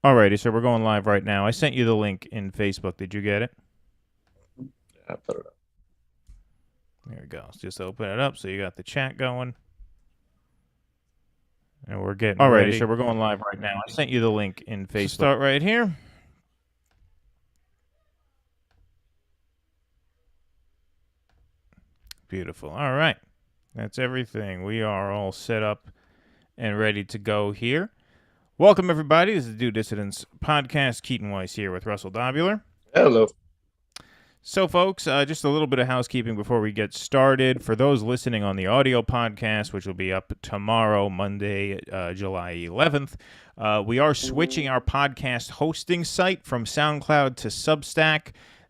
Alrighty, so we're going live right now. I sent you the link in Facebook. Did you get it? Yeah, I put it up. There we go. Let's just open it up so you got the chat going. And we're getting ready. Alrighty, so we're going live right now. I sent you the link in Facebook. Start right here. Beautiful. All right. That's everything. We are all set up and ready to go here. Welcome, everybody. This is the Do Dissidents podcast. Keaton Weiss here with Russell Dobular. Hello. So, folks, just a little bit of housekeeping before we get started. For those listening on the audio podcast, which will be up tomorrow, Monday, July 11th, we are switching our podcast hosting site from SoundCloud to Substack.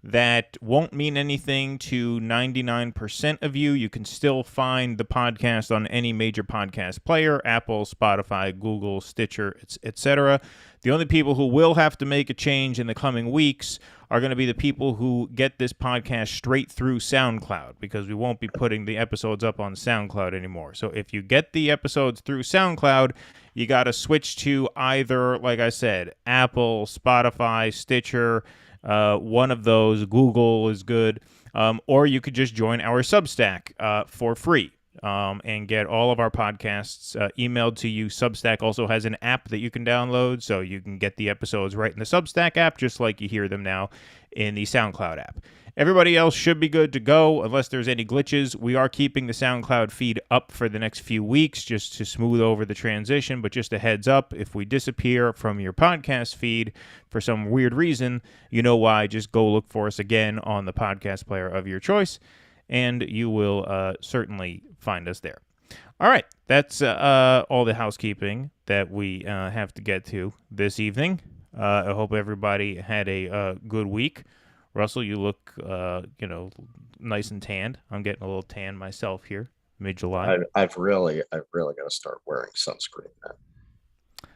That won't mean anything to 99% of you. You can still find the podcast on any major podcast player, Apple, Spotify, Google, Stitcher, etc. The only people who will have to make a change in the coming weeks are going to be the people who get this podcast straight through SoundCloud, because we won't be putting the episodes up on SoundCloud anymore. So if you get the episodes through SoundCloud, you got to switch to either, like I said, Apple, Spotify, Stitcher, one of those. Google is good, or you could just join our Substack for free and get all of our podcasts emailed to you. Substack also has an app that you can download, so you can get the episodes right in the Substack app, just like you hear them now in the SoundCloud app. Everybody else should be good to go unless there's any glitches. We are keeping the SoundCloud feed up for the next few weeks just to smooth over the transition, but just a heads up, if we disappear from your podcast feed for some weird reason, you know why. Just go look for us again on the podcast player of your choice, and you will certainly find us there. All right, that's all the housekeeping that we have to get to this evening. I hope everybody had a good week. Russell, you look, nice and tanned. I'm getting a little tan myself here, mid-July. I've really got to start wearing sunscreen, man.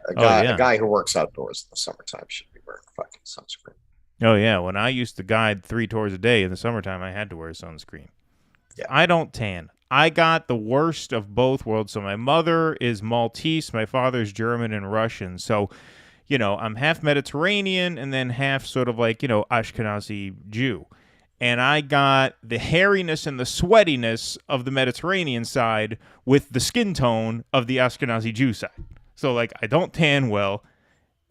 A guy who works outdoors in the summertime should be wearing fucking sunscreen. Oh, yeah. When I used to guide 3 tours a day in the summertime, I had to wear sunscreen. Yeah. I don't tan. I got the worst of both worlds. So my mother is Maltese, my father's German and Russian. So, I'm half Mediterranean and then half sort of like, Ashkenazi Jew. And I got the hairiness and the sweatiness of the Mediterranean side with the skin tone of the Ashkenazi Jew side. So, like, I don't tan well,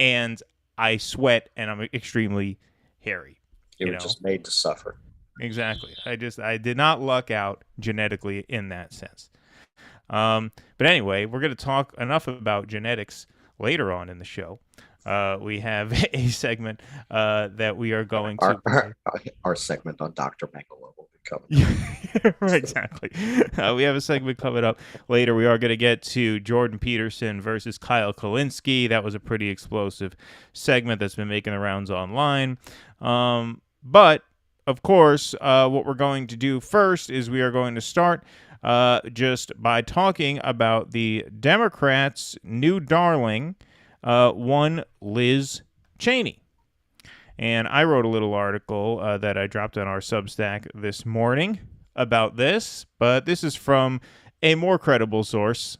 and I sweat, and I'm extremely hairy. You were just made to suffer. Exactly. I did not luck out genetically in that sense. But anyway, we're going to talk enough about genetics later on in the show. We have a segment that we are going to... Our segment on Dr. Mengele will be coming. Right, exactly. We have a segment coming up later. We are going to get to Jordan Peterson versus Kulinski. That was a pretty explosive segment that's been making the rounds online. But, of course, what we're going to do first is we are going to start just by talking about the Democrats' new darling, one Liz Cheney. And I wrote a little article that I dropped on our Substack this morning about this, but this is from a more credible source,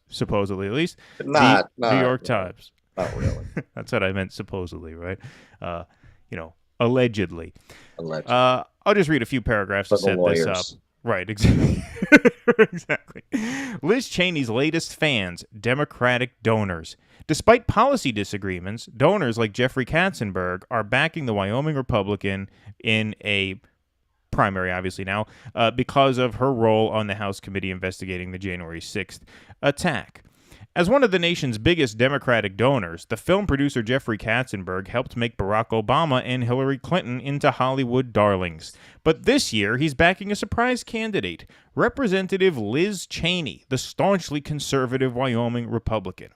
supposedly at least, the New York Times. Not really. That's what I meant, supposedly, right? Allegedly. I'll just read a few paragraphs to set this up. Right, exactly. Exactly. Liz Cheney's latest fans, Democratic donors. Despite policy disagreements, donors like Jeffrey Katzenberg are backing the Wyoming Republican in a primary, obviously now, because of her role on the House committee investigating the January 6th attack. As one of the nation's biggest Democratic donors, the film producer Jeffrey Katzenberg helped make Barack Obama and Hillary Clinton into Hollywood darlings. But this year, he's backing a surprise candidate, Representative Liz Cheney, the staunchly conservative Wyoming Republican.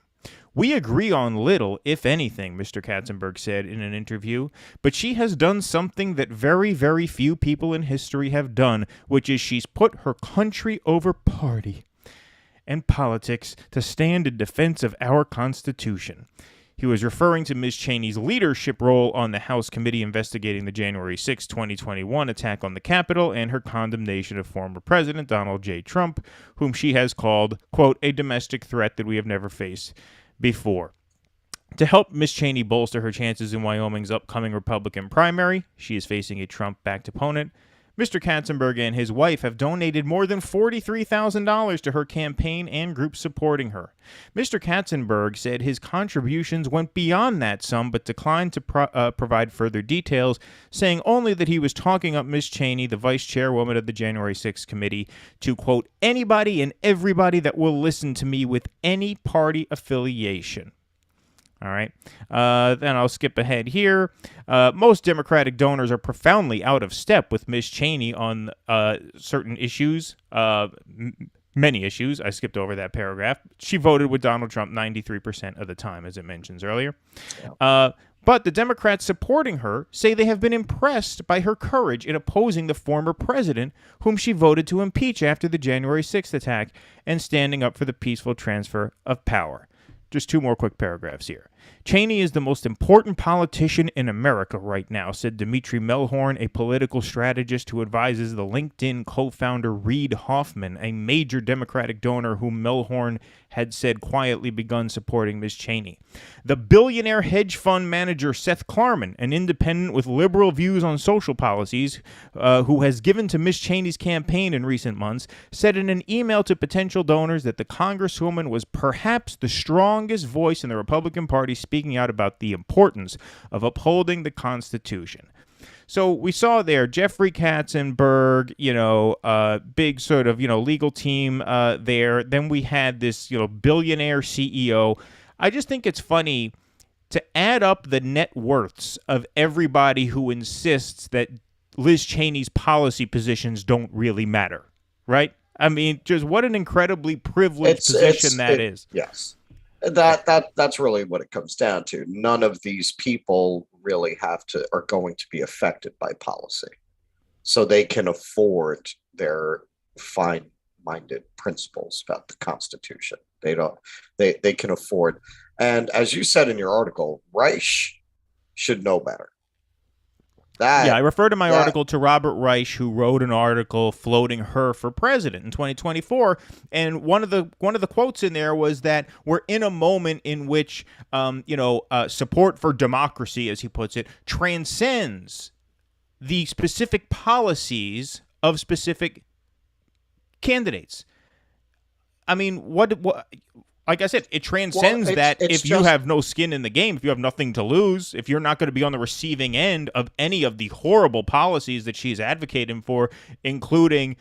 We agree on little, if anything, Mr. Katzenberg said in an interview, but she has done something that very, very few people in history have done, which is she's put her country over party and politics to stand in defense of our Constitution. He was referring to Ms. Cheney's leadership role on the House committee investigating the January 6, 2021 attack on the Capitol and her condemnation of former President Donald J. Trump, whom she has called, quote, a domestic threat that we have never faced before. To help Ms. Cheney bolster her chances in Wyoming's upcoming Republican primary, she is facing a Trump-backed opponent. Mr. Katzenberg and his wife have donated more than $43,000 to her campaign and groups supporting her. Mr. Katzenberg said his contributions went beyond that sum but declined to provide further details, saying only that he was talking up Ms. Cheney, the vice chairwoman of the January 6th committee, to, quote, anybody and everybody that will listen to me with any party affiliation. All right. Then I'll skip ahead here. Most Democratic donors are profoundly out of step with Ms. Cheney on certain issues, many issues. I skipped over that paragraph. She voted with Donald Trump 93% of the time, as it mentions earlier. Yeah. But the Democrats supporting her say they have been impressed by her courage in opposing the former president, whom she voted to impeach after the January 6th attack, and standing up for the peaceful transfer of power. Just two more quick paragraphs here. Cheney is the most important politician in America right now, said Dimitri Melhorn, a political strategist who advises the LinkedIn co-founder Reid Hoffman, a major Democratic donor whom Melhorn had said quietly begun supporting Ms. Cheney. The billionaire hedge fund manager Seth Klarman, an independent with liberal views on social policies, who has given to Ms. Cheney's campaign in recent months, said in an email to potential donors that the Congresswoman was perhaps the strongest voice in the Republican Party speaking out about the importance of upholding the Constitution. So we saw there Jeffrey Katzenberg, big sort of, legal team there. Then we had this, billionaire CEO. I just think it's funny to add up the net worths of everybody who insists that Liz Cheney's policy positions don't really matter, right? I mean, just what an incredibly privileged position that is. Yes. That's really what it comes down to. None of these people really are going to be affected by policy, so they can afford their fine-minded principles about the Constitution. They can afford, and as you said in your article, Reich should know better. I refer to my article to Robert Reich, who wrote an article floating her for president in 2024, and one of the quotes in there was that we're in a moment in which support for democracy, as he puts it, transcends the specific policies of specific candidates. I mean, what like I said, it transcends that if you have no skin in the game, if you have nothing to lose, if you're not going to be on the receiving end of any of the horrible policies that she's advocating for, including,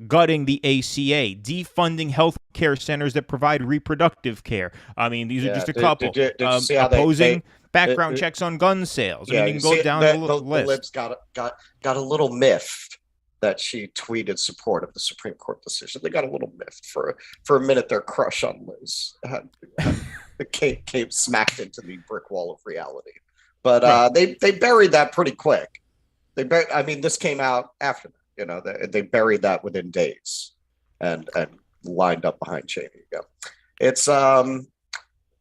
gutting the ACA, defunding health care centers that provide reproductive care. I mean, these are just a couple. Did you see how opposing background checks on gun sales. I mean, you can go down the list. The libs got a little miffed that she tweeted support of the Supreme Court decision. They got a little miffed for a minute. Their crush on Liz came smacked into the brick wall of reality. But they buried that pretty quick. This came out after that. They buried that within days, and lined up behind Cheney. Yeah,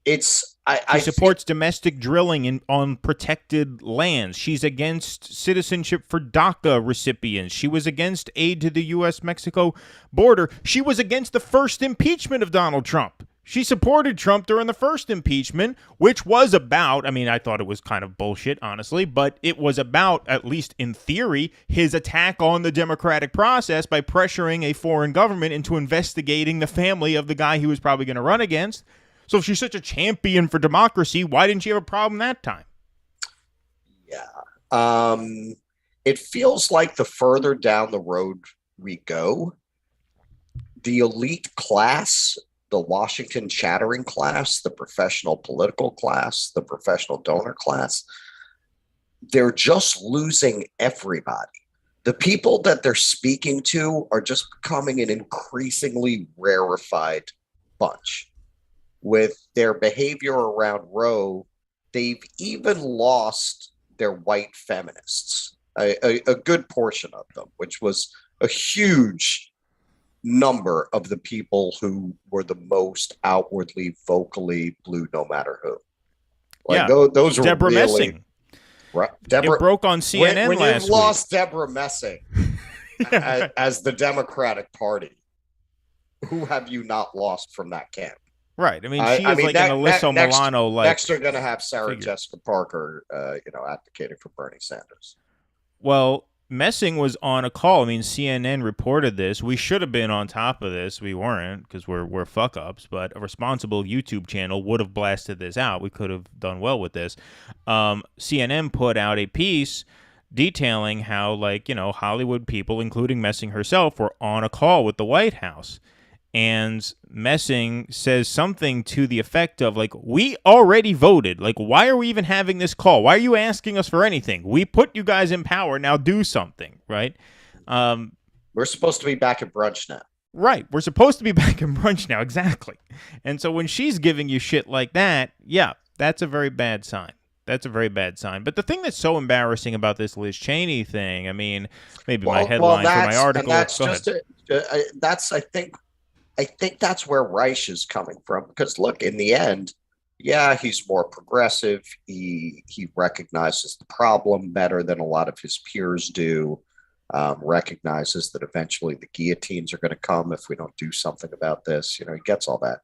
She supports domestic drilling on protected lands. She's against citizenship for DACA recipients. She was against aid to the U.S.-Mexico border. She was against the first impeachment of Donald Trump. She supported Trump during the first impeachment, which was about, I thought it was kind of bullshit, honestly, but it was about, at least in theory, his attack on the democratic process by pressuring a foreign government into investigating the family of the guy he was probably going to run against. So if she's such a champion for democracy, why didn't she have a problem that time? Yeah. It feels like the further down the road we go, the elite class, the Washington chattering class, the professional political class, the professional donor class, they're just losing everybody. The people that they're speaking to are just becoming an increasingly rarefied bunch. With their behavior around Roe, they've even lost their white feminists, a good portion of them, which was a huge number of the people who were the most outwardly, vocally blue, no matter who. Those were Deborah really, Messing. Right, Deborah, it broke on CNN when last week. you lost Deborah Messing as the Democratic Party, who have you not lost from that camp? Right. I mean, I, she I is mean like an that, that Alyssa next Milano next like they're going to have Sarah figure. Jessica Parker, advocating for Bernie Sanders. Well, Messing was on a call. I mean, CNN reported this. We should have been on top of this. We weren't because we're fuck ups. But a responsible YouTube channel would have blasted this out. We could have done well with this. CNN put out a piece detailing how, like, Hollywood people, including Messing herself, were on a call with the White House. And Messing says something to the effect of, like, we already voted. Like, why are we even having this call? Why are you asking us for anything? We put you guys in power. Now do something, right? We're supposed to be back at brunch now. Right. We're supposed to be back in brunch now. Exactly. And so when she's giving you shit like that, yeah, that's a very bad sign. That's a very bad sign. But the thing that's so embarrassing about this Liz Cheney thing, I mean, maybe my headline for my article. That's Go just ahead. that's I think that's where Reich is coming from, because look, in the end, yeah, he's more progressive. He recognizes the problem better than a lot of his peers do. Recognizes that eventually the guillotines are going to come if we don't do something about this. He gets all that.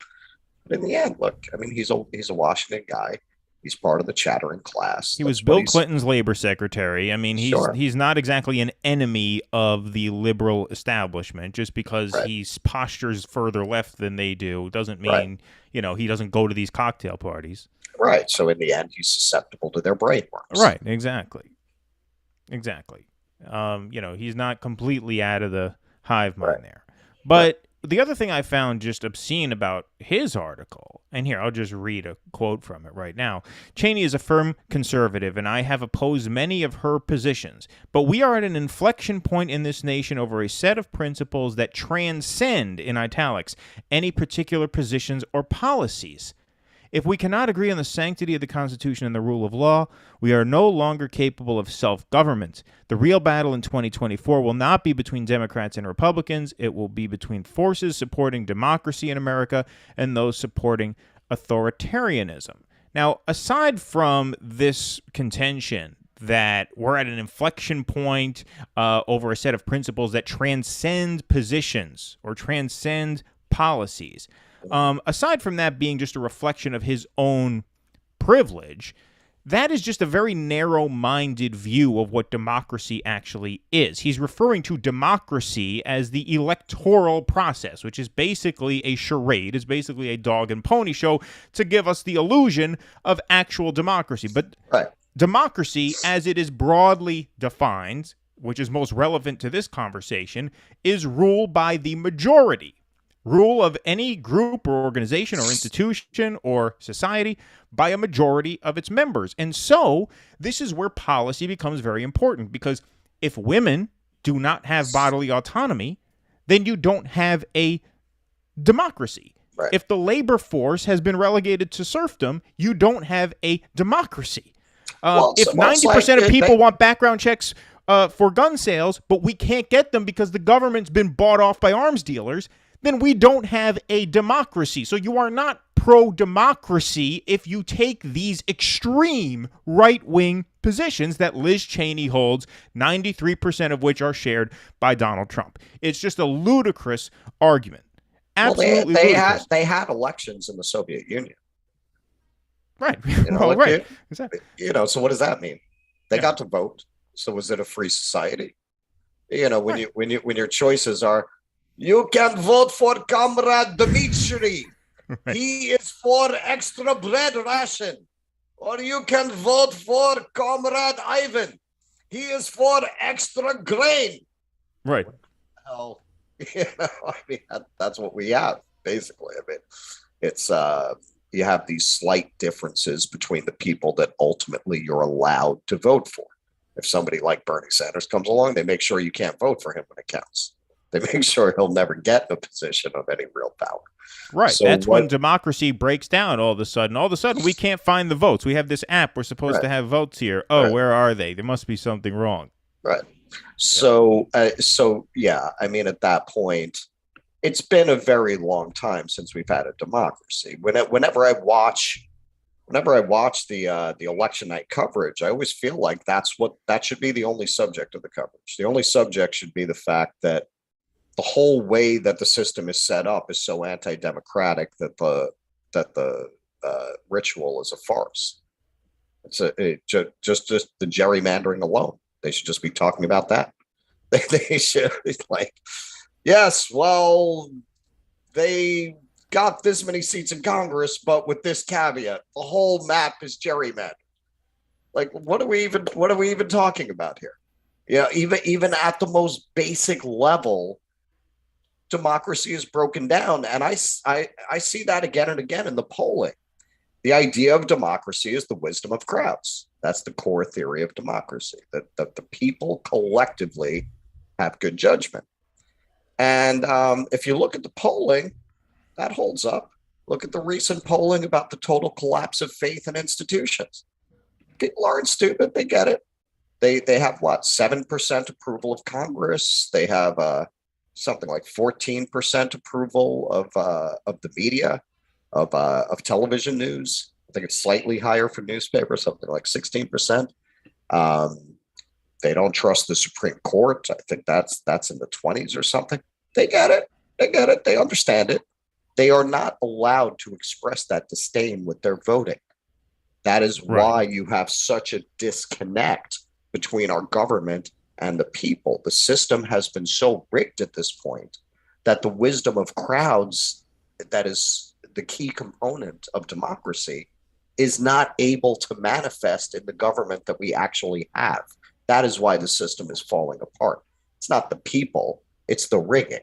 But in the end, look, I mean, he's a Washington guy. He's part of the chattering class. He was Bill Clinton's labor secretary. I mean, he's not exactly an enemy of the liberal establishment. Just because he postures further left than they do doesn't mean, he doesn't go to these cocktail parties. Right. So in the end, he's susceptible to their brainworms. Right. Exactly. He's not completely out of the hive mind there. But the other thing I found just obscene about his article, and here, I'll just read a quote from it right now. Cheney is a firm conservative, and I have opposed many of her positions. But we are at an inflection point in this nation over a set of principles that transcend, in italics, any particular positions or policies. If we cannot agree on the sanctity of the Constitution and the rule of law, we are no longer capable of self-government. The real battle in 2024 will not be between Democrats and Republicans. It will be between forces supporting democracy in America and those supporting authoritarianism. Now, aside from this contention that we're at an inflection point over a set of principles that transcend positions or transcend policies, aside from that being just a reflection of his own privilege, that is just a very narrow-minded view of what democracy actually is. He's referring to democracy as the electoral process, which is basically a charade, is basically a dog and pony show to give us the illusion of actual democracy. But democracy, as it is broadly defined, which is most relevant to this conversation, is rule by the majority. Rule of any group or organization or institution or society by a majority of its members. And so this is where policy becomes very important, because if women do not have bodily autonomy, then you don't have a democracy. Right. If the labor force has been relegated to serfdom, you don't have a democracy. If 90% of people want background checks for gun sales, but we can't get them because the government's been bought off by arms dealers, then we don't have a democracy. So you are not pro-democracy if you take these extreme right-wing positions that Liz Cheney holds, 93% of which are shared by Donald Trump. It's just a ludicrous argument. Absolutely ludicrous. They had elections in the Soviet Union. Right. Right. Exactly. So what does that mean? They got to vote. So was it a free society? When your choices are, you can vote for Comrade Dmitry. Right. He is for extra bread ration. Or you can vote for Comrade Ivan. He is for extra grain. Right. Well, that's what we have, basically. I mean, it's you have these slight differences between the people that ultimately you're allowed to vote for. If somebody like Bernie Sanders comes along, they make sure you can't vote for him when it counts. They make sure he'll never get in a position of any real power. Right. So that's when democracy breaks down all of a sudden. All of a sudden, we can't find the votes. We have this app. We're supposed to have votes here. Oh, where are they? There must be something wrong. Right. So, yeah, I mean, at that point, it's been a very long time since we've had a democracy. Whenever I watch the election night coverage, I always feel like that should be the only subject of the coverage. The only subject should be the fact that the whole way that the system is set up is so anti-democratic that the the ritual is a farce. Just the gerrymandering alone. They should just be talking about that. They should like, yes, well, they got this many seats in Congress, but with this caveat, the whole map is gerrymandered. Like, what are we even talking about here? Yeah, even at the most basic level, democracy is broken down, and I see that again and again in the polling. The idea of democracy is the wisdom of crowds. That's the core theory of democracy, that the people collectively have good judgment. And if you look at the polling, that holds up. Look at the recent polling about the total collapse of faith in institutions. People aren't stupid. They get it. They have what, 7% approval of Congress. They have something like 14% approval of the media, of television news. I think it's slightly higher for newspapers, something like 16%. They don't trust the Supreme Court. I think that's in the 20s or something. They get it. They get it. They understand it. They are not allowed to express that disdain with their voting. That is why you have such a disconnect between our government and the people. The system has been so rigged at this point that the wisdom of crowds, that is the key component of democracy, is not able to manifest in the government that we actually have. That is why the system is falling apart. It's not the people, it's the rigging.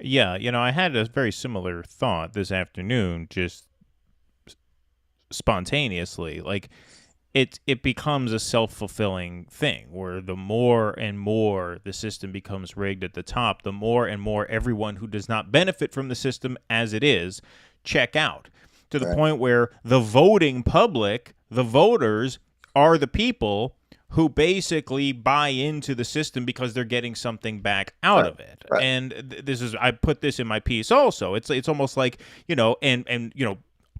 Yeah, I had a very similar thought this afternoon, just spontaneously. Like, it becomes a self-fulfilling thing where the more and more the system becomes rigged at the top, the more and more everyone who does not benefit from the system as it is check out, to the point where the voting public, the voters, are the people who basically buy into the system because they're getting something back out of it. And this is, I put this in my piece also. It's almost like, and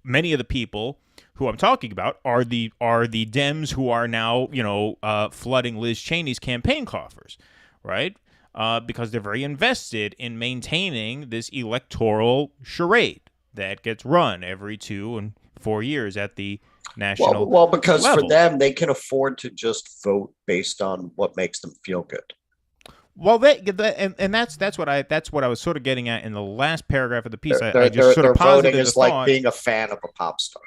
many of the people who I'm talking about are the Dems who are now, flooding Liz Cheney's campaign coffers, right? Because they're very invested in maintaining this electoral charade that gets run every 2 and 4 years at the national well, because level. For them, they can afford to just vote based on what makes them feel good. Well, that's what I was sort of getting at in the last paragraph of the piece. Their voting is like being a fan of a pop star.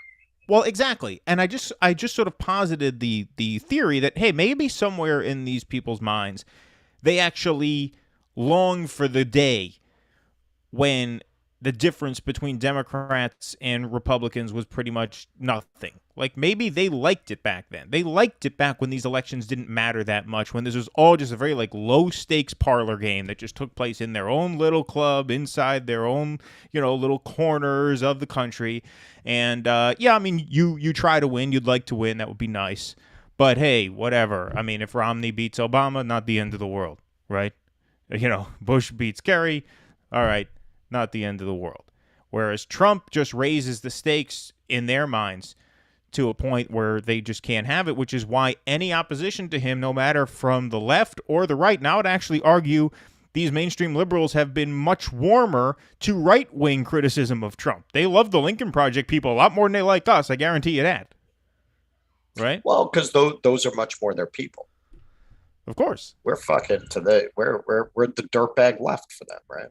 Well, exactly, and I just sort of posited the theory that, hey, maybe somewhere in these people's minds, they actually long for the day when the difference between Democrats and Republicans was pretty much nothing. Like, maybe they liked it back then. They liked it back when these elections didn't matter that much, when this was all just a very low stakes parlor game that just took place in their own little club, inside their own, little corners of the country. And you try to win, you'd like to win, that would be nice. But hey, whatever. I mean, if Romney beats Obama, not the end of the world, right? Bush beats Kerry, all right, not the end of the world. Whereas Trump just raises the stakes in their minds to a point where they just can't have it, which is why any opposition to him, no matter from the left or the right, and I would actually argue these mainstream liberals have been much warmer to right-wing criticism of Trump. They love the Lincoln Project people a lot more than they like us, I guarantee you that. Right? Well, because those are much more their people. Of course. We're fucking we're the dirtbag left for them, right?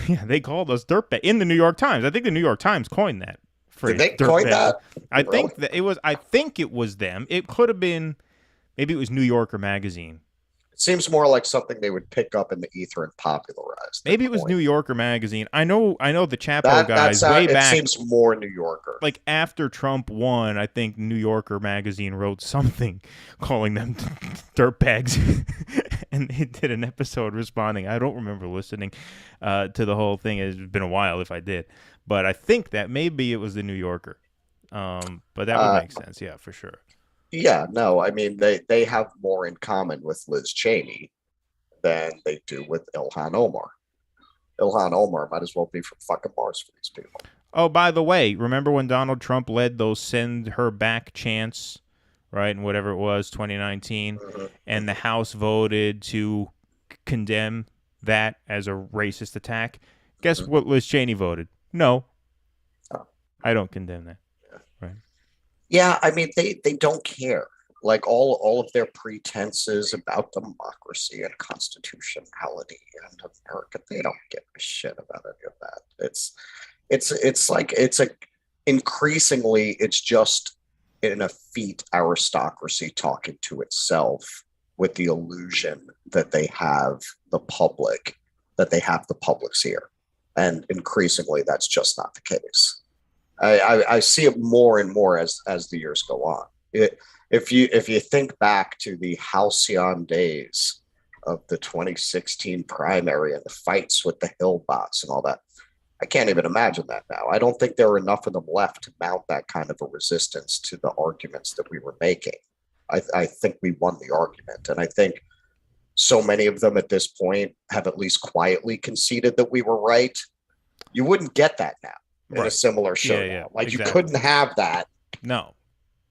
Yeah, they called us dirtbag in the New York Times. I think the New York Times coined that phrase. Did they coin that? I think it was them. It could have been, maybe it was New Yorker magazine. It seems more like something they would pick up in the ether and popularize. Maybe it was New Yorker magazine. I know the Chapo guys way back. It seems more New Yorker. Like after Trump won, I think New Yorker magazine wrote something calling them dirtbags. And they did an episode responding. I don't remember listening to the whole thing. It's been a while if I did. But I think that maybe it was the New Yorker. But that would make sense. Yeah, for sure. Yeah, no, I mean, they have more in common with Liz Cheney than they do with Ilhan Omar. Ilhan Omar might as well be from fucking Mars for these people. Oh, by the way, remember when Donald Trump led those send her back chants, right, and whatever it was, 2019, and the House voted to condemn that as a racist attack? Guess what Liz Cheney voted? No. Oh. I don't condemn that. Right. Yeah, I mean they don't care. Like all of their pretenses about democracy and constitutionality and America, they don't give a shit about any of that. It's like it's a increasingly it's just an effete aristocracy talking to itself with the illusion that they have the public's ear. And increasingly that's just not the case. I see it more and more as the years go on. If you think back to the halcyon days of the 2016 primary and the fights with the Hillbots and all that, I can't even imagine that now. I don't think there are enough of them left to mount that kind of a resistance to the arguments that we were making. I think we won the argument, and I think so many of them at this point have at least quietly conceded that we were right. You wouldn't get that now. In a similar show. Yeah, like exactly. You couldn't have that. No,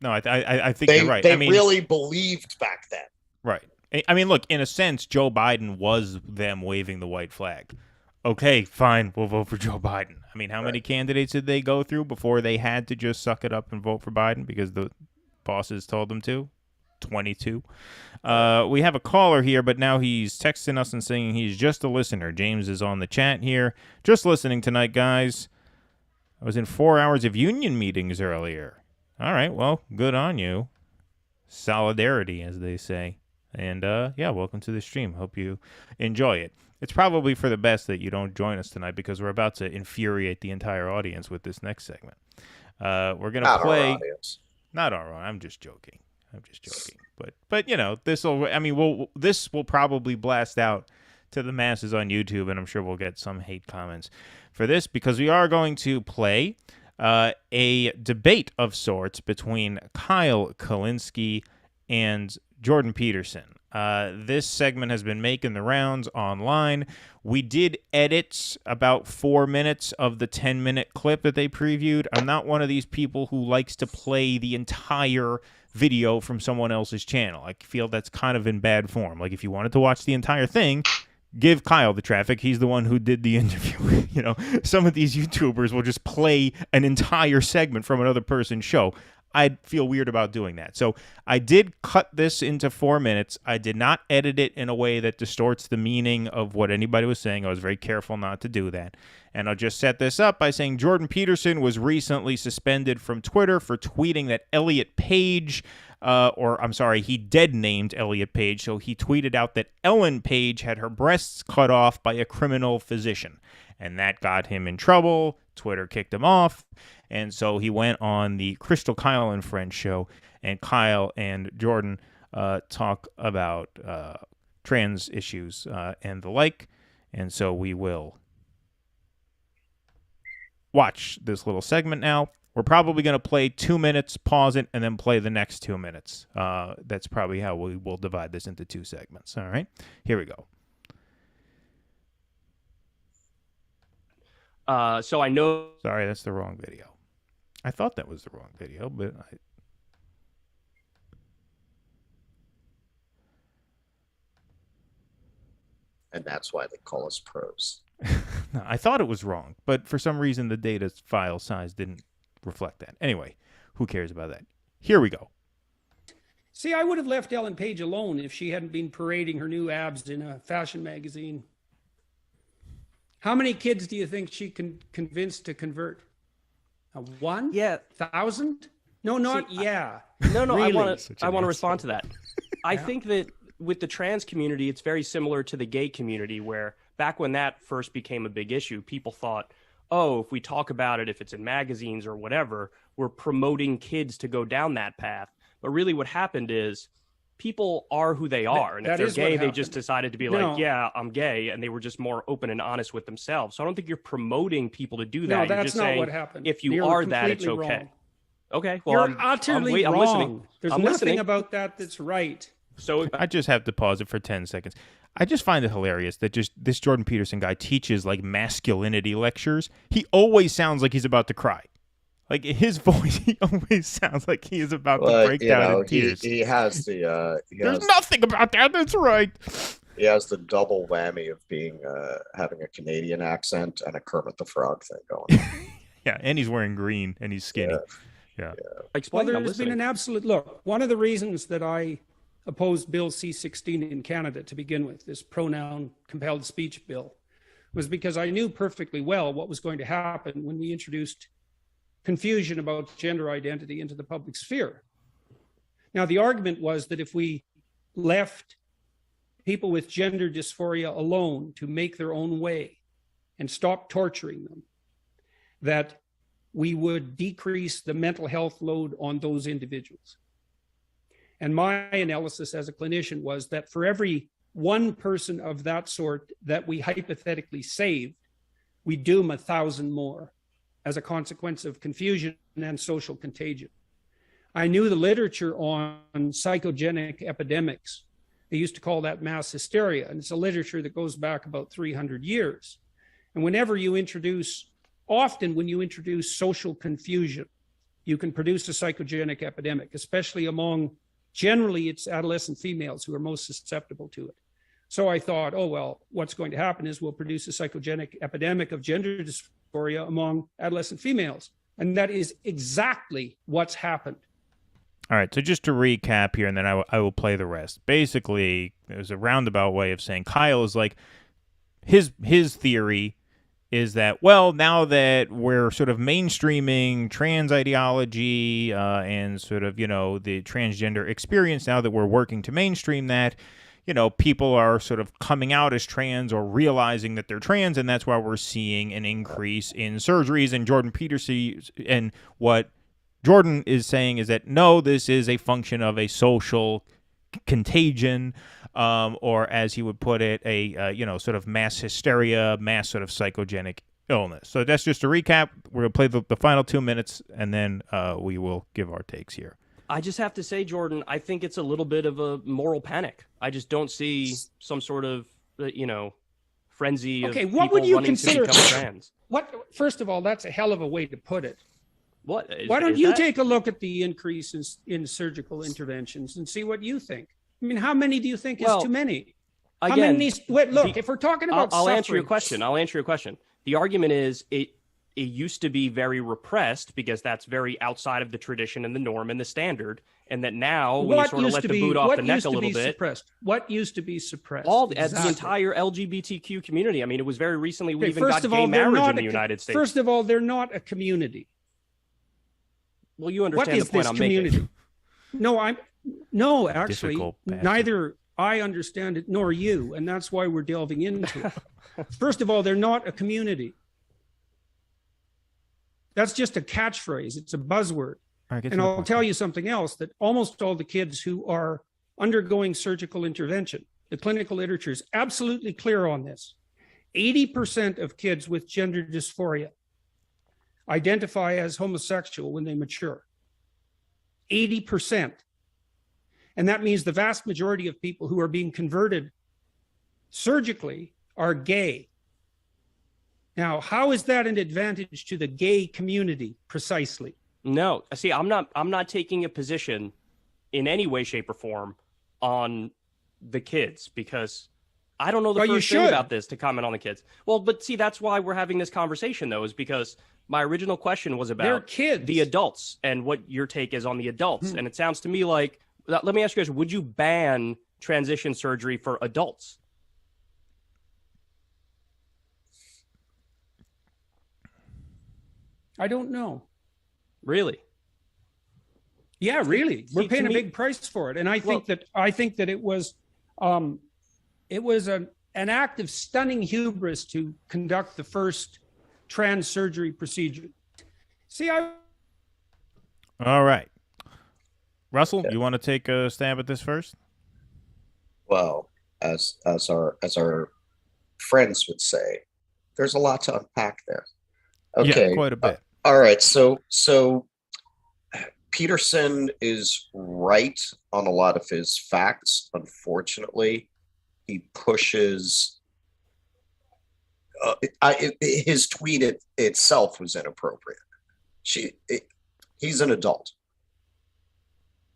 I think you're right. They really believed back then. Right. I mean, look, in a sense, Joe Biden was them waving the white flag. Okay, fine, we'll vote for Joe Biden. I mean, how many candidates did they go through before they had to just suck it up and vote for Biden because the bosses told them to? 22. We have a caller here, but now he's texting us and saying he's just a listener. James is on the chat here. Just listening tonight, guys. I was in 4 hours of union meetings earlier. All right, well, good on you. Solidarity, as they say. And, welcome to the stream. Hope you enjoy it. It's probably for the best that you don't join us tonight because we're about to infuriate the entire audience with this next segment. We're going to play... Our audience. Not our own. I'm just joking. But this will probably blast out to the masses on YouTube, and I'm sure we'll get some hate comments for this because we are going to play a debate of sorts between Kulinski and Jordan Peterson. This segment has been making the rounds online. We did edit about 4 minutes of the 10-minute clip that they previewed. I'm not one of these people who likes to play the entire video from someone else's channel. I feel that's kind of in bad form. Like, if you wanted to watch the entire thing, give Kyle the traffic. He's the one who did the interview. Some of these YouTubers will just play an entire segment from another person's show. I'd feel weird about doing that. So I did cut this into 4 minutes. I did not edit it in a way that distorts the meaning of what anybody was saying. I was very careful not to do that. And I'll just set this up by saying Jordan Peterson was recently suspended from Twitter for tweeting that Elliot Page, he dead-named Elliot Page, so he tweeted out that Ellen Page had her breasts cut off by a criminal physician. And that got him in trouble. Twitter kicked him off. And so he went on the Krystal, Kyle and Friends show, and Kyle and Jordan talk about trans issues and the like. And so we will watch this little segment now. We're probably going to play 2 minutes, pause it, and then play the next 2 minutes. That's probably how we will divide this into 2 segments. All right, here we go. So I know... Sorry, that's the wrong video. I thought that was the wrong video, but... And that's why they call us pros. No, I thought it was wrong, but for some reason the data file size didn't reflect that. Anyway, who cares about that? Here we go. See, I would have left Ellen Page alone if she hadn't been parading her new abs in a fashion magazine. How many kids do you think she can convince to convert? 1? Yeah. 1,000? No, not yeah. No, really? I want to respond to that. I think that with the trans community, it's very similar to the gay community, where back when that first became a big issue, people thought, oh, if we talk about it, if it's in magazines or whatever, we're promoting kids to go down that path. But really what happened is people are who they are. And if they're gay, they just decided to be like, yeah, I'm gay. And they were just more open and honest with themselves. So I don't think you're promoting people to do that. No, you're that's just not saying, what happened. if you are that, it's okay. Wrong. Okay. Well, you're utterly wrong. I'm listening. There's nothing about that that's right. So I just have to pause it for 10 seconds. I just find it hilarious that just this Jordan Peterson guy teaches like masculinity lectures. He always sounds like he's about to cry. Like his voice, he always sounds like he is about to break down in tears. He has the. There's nothing about that that's right. He has the double whammy of being having a Canadian accent and a Kermit the Frog thing going on. Yeah, and he's wearing green and he's skinny. Yeah. Explain. Well, I'm there's been listening. an absolute look. One of the reasons that I opposed Bill C-16 in Canada to begin with, this pronoun compelled speech bill, was because I knew perfectly well what was going to happen when we introduced confusion about gender identity into the public sphere. Now, the argument was that if we left people with gender dysphoria alone to make their own way and stop torturing them, that we would decrease the mental health load on those individuals. And my analysis as a clinician was that for every one person of that sort that we hypothetically saved, we doom 1,000 more as a consequence of confusion and social contagion. I knew the literature on psychogenic epidemics. They used to call that mass hysteria, and it's a literature that goes back about 300 years. And often when you introduce social confusion, you can produce a psychogenic epidemic, especially among, generally it's adolescent females who are most susceptible to it. So I thought, oh, well, what's going to happen is we'll produce a psychogenic epidemic of gender dysphoria among adolescent females. And that is exactly what's happened. All right, so just to recap here, and then I will play the rest. Basically, there's a roundabout way of saying Kyle is like, his theory is that, well, now that we're sort of mainstreaming trans ideology and sort of, the transgender experience, now that we're working to mainstream that, people are sort of coming out as trans or realizing that they're trans, and that's why we're seeing an increase in surgeries. And Jordan Peterson, and what Jordan is saying is that, no, this is a function of a social contagion, or as he would put it, a sort of mass hysteria, mass sort of psychogenic illness. So that's just a recap. We're going to play the final 2 minutes, and then we will give our takes here. I just have to say, Jordan, I think it's a little bit of a moral panic. I just don't see some sort of, frenzy of what people would you running consider to become trans. First of all, that's a hell of a way to put it. What? Why don't you take a look at the increase in surgical interventions and see what you think? I mean, how many do you think is too many? Again, if we're talking about I'll suffering, answer your question. The argument is it used to be very repressed because that's very outside of the tradition and the norm and the standard, and that now we sort of let the boot off the neck a little bit. What used to be suppressed? The entire LGBTQ community. I mean, it was very recently we even got gay marriage in the United States. First of all, they're not a community. Well, you understand the point I'm making. No, actually, neither I understand it nor you, and that's why we're delving into it. First of all, they're not a community. That's just a catchphrase. It's a buzzword. And I'll tell you something else, that almost all the kids who are undergoing surgical intervention, the clinical literature is absolutely clear on this. 80% of kids with gender dysphoria identify as homosexual when they mature. 80%. And that means the vast majority of people who are being converted surgically are gay. Now, how is that an advantage to the gay community precisely? No, see, I'm not taking a position in any way, shape, or form on the kids, because I don't know the first thing about this to comment on the kids. Well, but see, that's why we're having this conversation, though, is because my original question was about the adults and what your take is on the adults. And it sounds to me like, let me ask you guys, would you ban transition surgery for adults? I don't know. Really? Yeah, really. We're paying a big price for it, and I think that it was an act of stunning hubris to conduct the first trans surgery procedure. See, All right, Russell, you want to take a stab at this first? Well, as our friends would say, there's a lot to unpack there. Okay, yeah, quite a bit. All right, so Peterson is right on a lot of his facts. Unfortunately, he pushes. His tweet itself was inappropriate. He's an adult.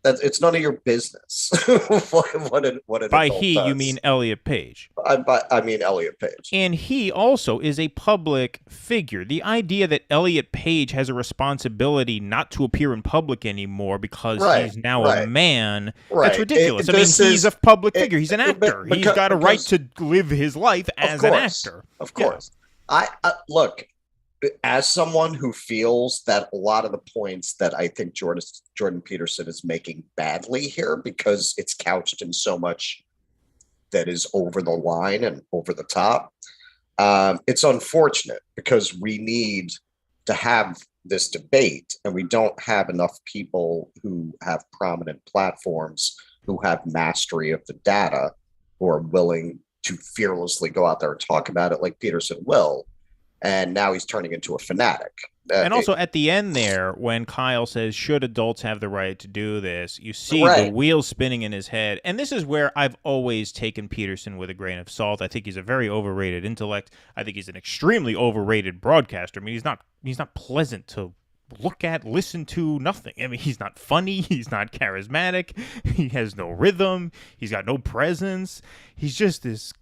It's none of your business. what an By adult he, you does. mean Elliot Page. I mean Elliot Page. And he also is a public figure. The idea that Elliot Page has a responsibility not to appear in public anymore because he's now a man, that's ridiculous. He's a public figure. He's an actor. He's got a right to live his life as an actor. Of course. I look, as someone who feels that a lot of the points that I think Jordan Peterson is making badly here, because it's couched in so much that is over the line and over the top, it's unfortunate because we need to have this debate, and we don't have enough people who have prominent platforms, who have mastery of the data, who are willing to fearlessly go out there and talk about it like Peterson will. And now he's turning into a fanatic. And also at the end there, when Kyle says, should adults have the right to do this, you see the wheels spinning in his head. And this is where I've always taken Peterson with a grain of salt. I think he's a very overrated intellect. I think he's an extremely overrated broadcaster. I mean, he's not pleasant to look at, listen to, nothing. I mean, he's not funny. He's not charismatic. He has no rhythm. He's got no presence. He's just this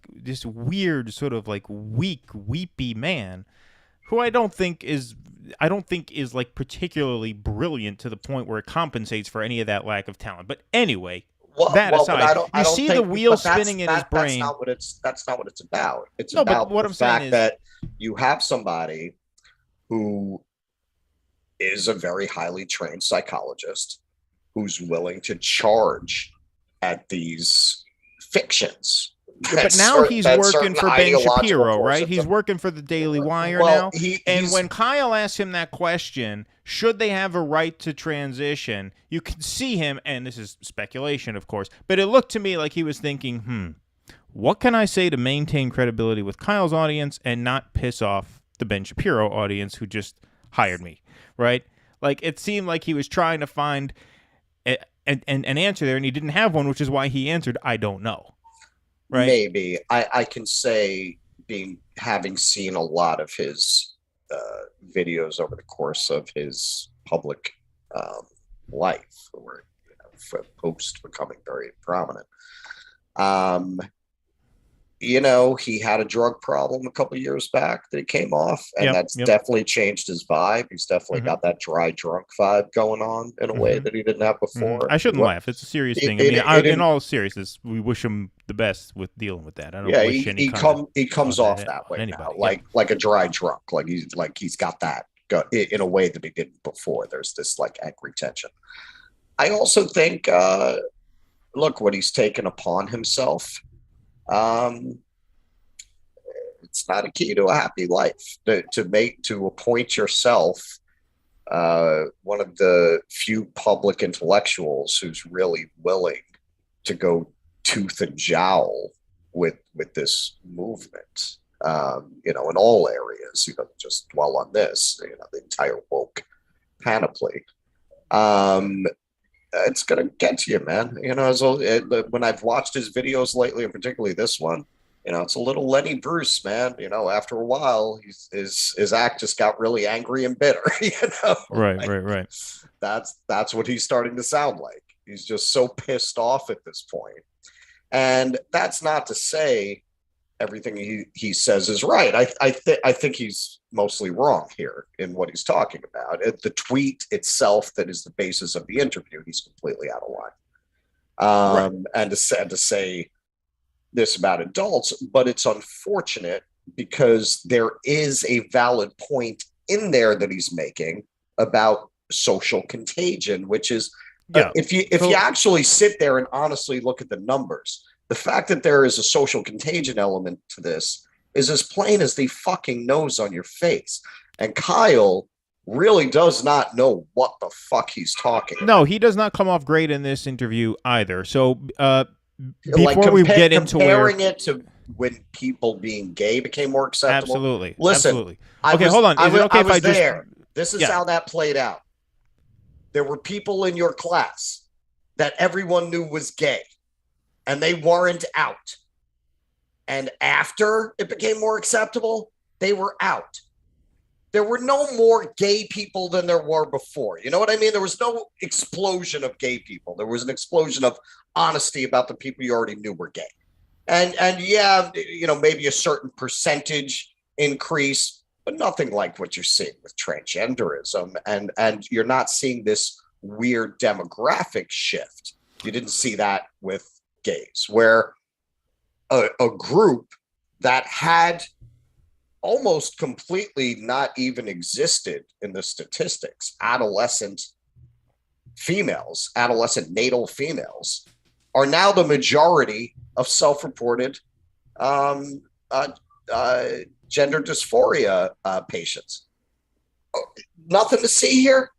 weird sort of like weak, weepy man who I don't think is like particularly brilliant to the point where it compensates for any of that lack of talent. But anyway, that aside, you see the wheels spinning in his brain. That's not what it's about. It's about the fact that you have somebody who is a very highly trained psychologist who's willing to charge at these fictions. But now he's working for Ben Shapiro, right? He's working for the Daily Wire now. And when Kyle asked him that question, should they have a right to transition, you can see him, and this is speculation, of course, but it looked to me like he was thinking, what can I say to maintain credibility with Kyle's audience and not piss off the Ben Shapiro audience who just hired me, right? Like, it seemed like he was trying to find an answer there, and he didn't have one, which is why he answered, I don't know. Right? Maybe. I can say, having seen a lot of his videos over the course of his public life, or post becoming very prominent, he had a drug problem a couple of years back that he came off, and that's definitely changed his vibe. He's definitely got that dry drunk vibe going on in a way that he didn't have before. I shouldn't laugh. It's a serious thing. In all seriousness, we wish him the best with dealing with that. I don't wish any he comes off that way now, like a dry drunk, like he's got that in a way that he didn't before. There's this like angry tension. I also think, look, what he's taken upon himself. It's not a key to a happy life to appoint yourself one of the few public intellectuals who's really willing to go tooth and jowl with this movement, in all areas. Just dwell on this, the entire woke panoply. It's gonna get to you, man. When I've watched his videos lately, and particularly this one, it's a little Lenny Bruce, man. After a while, his act just got really angry and bitter. Right. That's what he's starting to sound like. He's just so pissed off at this point. And that's not to say everything he says is right. I think he's mostly wrong here in what he's talking about. The tweet itself that is the basis of the interview, he's completely out of line. And to say this about adults, but it's unfortunate because there is a valid point in there that he's making about social contagion, which is if you actually sit there and honestly look at the numbers, the fact that there is a social contagion element to this is as plain as the fucking nose on your face. And Kyle really does not know what the fuck he's talking about. No, he does not come off great in this interview either. So before we get into comparing it to when people being gay became more acceptable. Absolutely. Listen. Absolutely. Hold on. Is it okay if I just... This is how that played out. There were people in your class that everyone knew was gay, and they weren't out. And after it became more acceptable, they were out. there were no more gay people than there were before. You know what I mean? There was no explosion of gay people. There was an explosion of honesty about the people you already knew were gay. And yeah, maybe a certain percentage increase, but nothing like what you're seeing with transgenderism. And you're not seeing this weird demographic shift. You didn't see that with gays, where a group that had almost completely not even existed in the statistics, adolescent natal females, are now the majority of self-reported gender dysphoria patients. Nothing to see here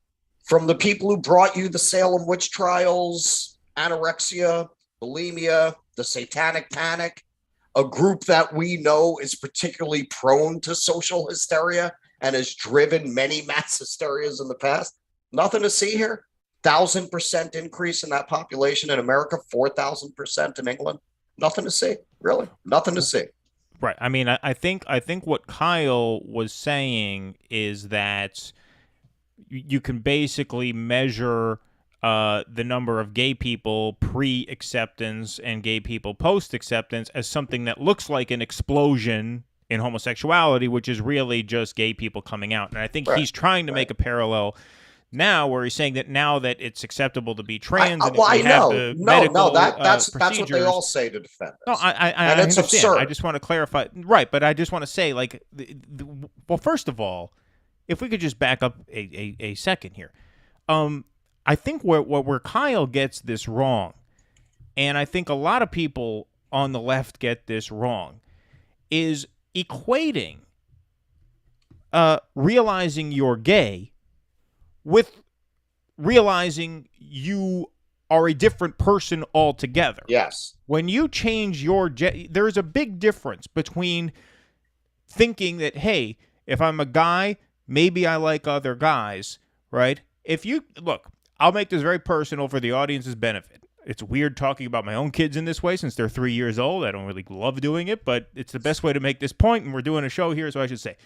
from the people who brought you the Salem witch trials, anorexia, bulimia, the satanic panic, a group that we know is particularly prone to social hysteria and has driven many mass hysterias in the past. Nothing to see here. 1,000% increase in that population in America, 4,000% in England. Nothing to see, really. Nothing to see. Right. I mean, I think what Kyle was saying is that you can basically measure the number of gay people pre-acceptance and gay people post-acceptance as something that looks like an explosion in homosexuality, which is really just gay people coming out. And I think he's trying to make a parallel now, where he's saying that now that it's acceptable to be trans, that's what they all say to defend us. No, I and it's understand. absurd. I just want to clarify, right? But I just want to say, like, well, first of all, if we could just back up a second here, I think where Kyle gets this wrong, and I think a lot of people on the left get this wrong, is equating realizing you're gay with realizing you are a different person altogether. Yes. When you change there's a big difference between thinking that, hey, if I'm a guy, maybe I like other guys, right? I'll make this very personal for the audience's benefit. It's weird talking about my own kids in this way since they're 3 years old. I don't really love doing it, but it's the best way to make this point, and we're doing a show here, so I should say.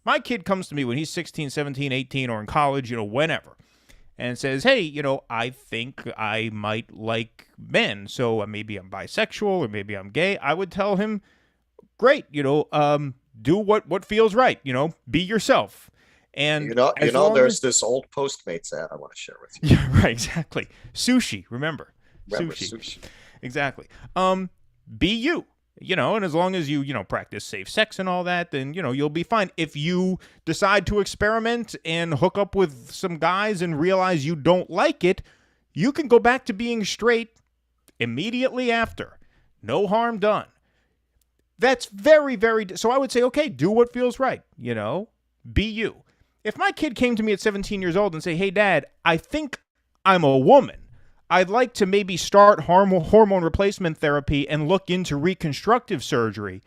My kid comes to me when he's 16, 17, 18, or in college, whenever, and says, hey, I think I might like men, so maybe I'm bisexual or maybe I'm gay. I would tell him, great, do what feels right, be yourself. And there's this old Postmates ad I want to share with you. Yeah, right, exactly. Sushi, remember sushi. Exactly. Be you. And as long as you, practice safe sex and all that, then, you'll be fine. If you decide to experiment and hook up with some guys and realize you don't like it, you can go back to being straight immediately after. No harm done. That's very, very... So I would say, okay, do what feels right, be you. If my kid came to me at 17 years old and say, hey, Dad, I think I'm a woman. I'd like to maybe start hormone replacement therapy and look into reconstructive surgery.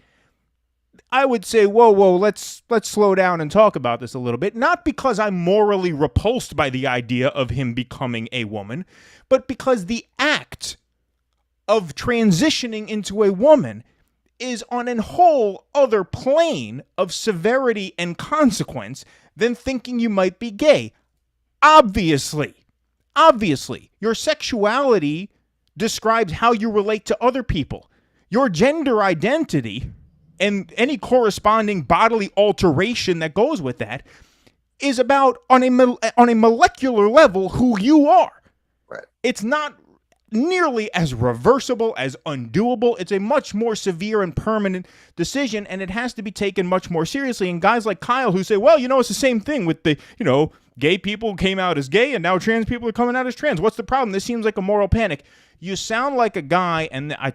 I would say, whoa, let's slow down and talk about this a little bit. Not because I'm morally repulsed by the idea of him becoming a woman, but because the act of transitioning into a woman is on a whole other plane of severity and consequence than thinking you might be gay. Obviously, your sexuality describes how you relate to other people. Your gender identity and any corresponding bodily alteration that goes with that is about, on a molecular level, who you are. Right. It's not nearly as reversible, as undoable. It's a much more severe and permanent decision, and it has to be taken much more seriously. And guys like Kyle who say, well, it's the same thing with the, gay people came out as gay and now trans people are coming out as trans. What's the problem? This seems like a moral panic. You sound like a guy, and I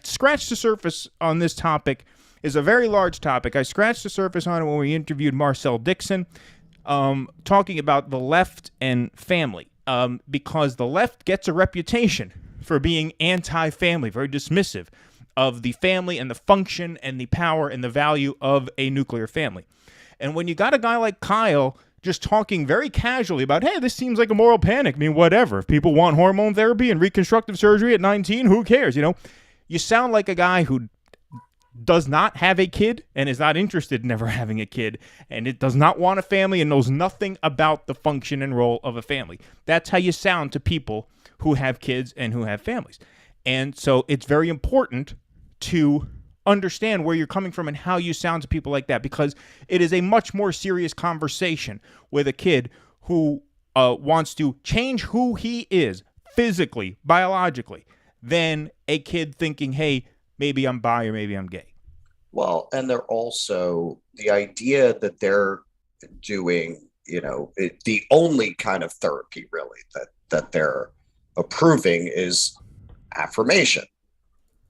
scratched the surface on this topic. It's a very large topic. I scratched the surface on it when we interviewed Marcel Dixon, talking about the left and family. Because the left gets a reputation for being anti-family, very dismissive of the family and the function and the power and the value of a nuclear family. And when you got a guy like Kyle just talking very casually about, hey, this seems like a moral panic. I mean, whatever. If people want hormone therapy and reconstructive surgery at 19, who cares? You sound like a guy who does not have a kid and is not interested in ever having a kid, and it does not want a family and knows nothing about the function and role of a family. That's how you sound to people who have kids and who have families. And so it's very important to understand where you're coming from and how you sound to people like that, because it is a much more serious conversation with a kid who wants to change who he is physically, biologically, than a kid thinking, hey, maybe I'm bi or maybe I'm gay. Well, and they're also, the idea that they're doing, the only kind of therapy really that they're approving is affirmation.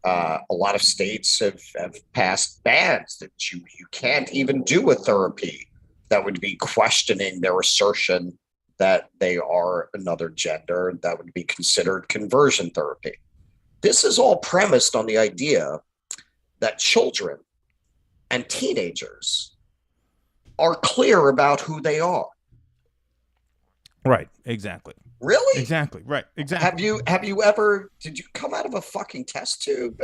A lot of states have passed bans that you can't even do a therapy that would be questioning their assertion that they are another gender. That would be considered conversion therapy. This is all premised on the idea that children and teenagers are clear about who they are. Right, exactly. Really? Exactly, right, exactly. Did you come out of a fucking test tube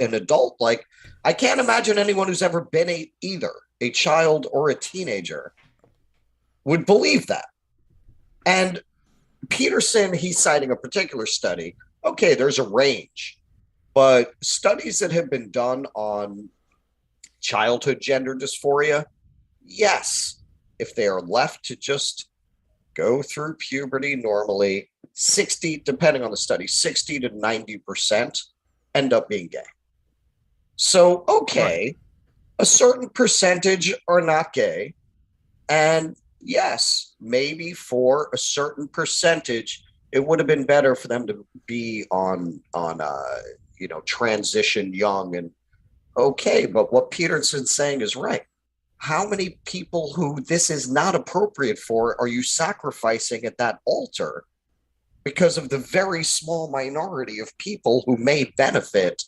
an adult? Like, I can't imagine anyone who's ever been either a child or a teenager would believe that. And Peterson, he's citing a particular study. Okay, there's a range, but studies that have been done on childhood gender dysphoria, yes, if they are left to just go through puberty normally, 60, depending on the study, 60 to 90% end up being gay. So, okay, right. A certain percentage are not gay. And yes, maybe for a certain percentage, it would have been better for them to be on transition young. And okay, but what Peterson's saying is right. How many people who this is not appropriate for are you sacrificing at that altar because of the very small minority of people who may benefit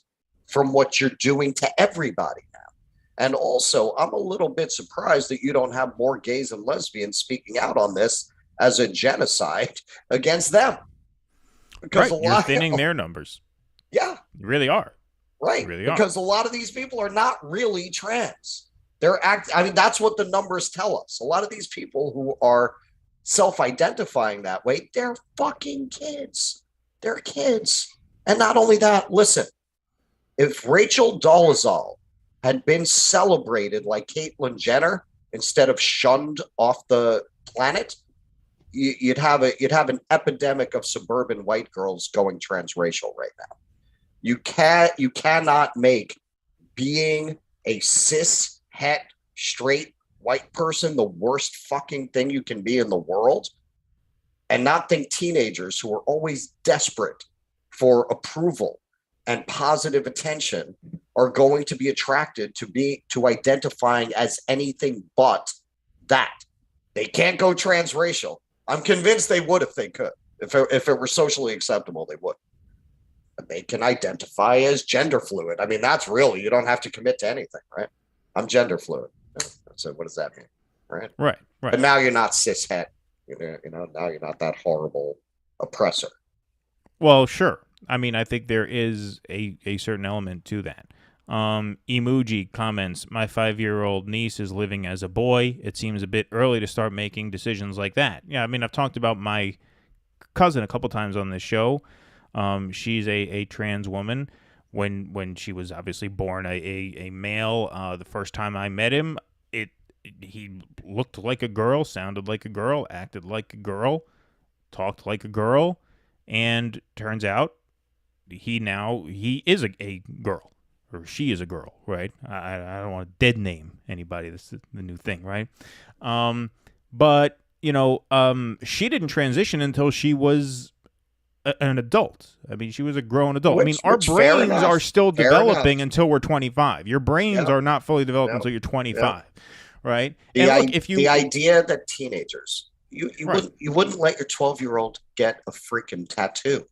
from what you're doing to everybody now? And also, I'm a little bit surprised that you don't have more gays and lesbians speaking out on this as a genocide against them. Because you're thinning their numbers. Yeah. You really are. Right. You really because a lot of these people are not really trans. That's what the numbers tell us. A lot of these people who are self-identifying that way, they're fucking kids. They're kids. And not only that, listen, if Rachel Dolezal had been celebrated like Caitlyn Jenner instead of shunned off the planet, you'd have an epidemic of suburban white girls going transracial right now. You cannot make being a cis straight white person the worst fucking thing you can be in the world, and not think teenagers who are always desperate for approval and positive attention are going to be attracted to identifying as anything but that. They can't go transracial. I'm convinced they would if they could. If it were socially acceptable, they would. But they can identify as gender fluid. I mean, that's really, you don't have to commit to anything, right? I'm gender fluid. So what does that mean? Right. But now you're not cis het. Now you're not that horrible oppressor. Well, sure. I mean, I think there is a certain element to that. Emoji comments, my 5-year-old niece is living as a boy. It seems a bit early to start making decisions like that. Yeah, I mean, I've talked about my cousin a couple times on this show. She's a trans woman. When she was obviously born a male, the first time I met him, he looked like a girl, sounded like a girl, acted like a girl, talked like a girl, and turns out he is a girl, or she is a girl, right? I don't want to dead name anybody. This is the new thing, right? But she didn't transition until she was an adult. I mean, she was a grown adult. Our brains are still developing until we're 25. Your brains are not fully developed until you're 25, right? The idea that teenagers, you wouldn't let your 12-year-old get a freaking tattoo,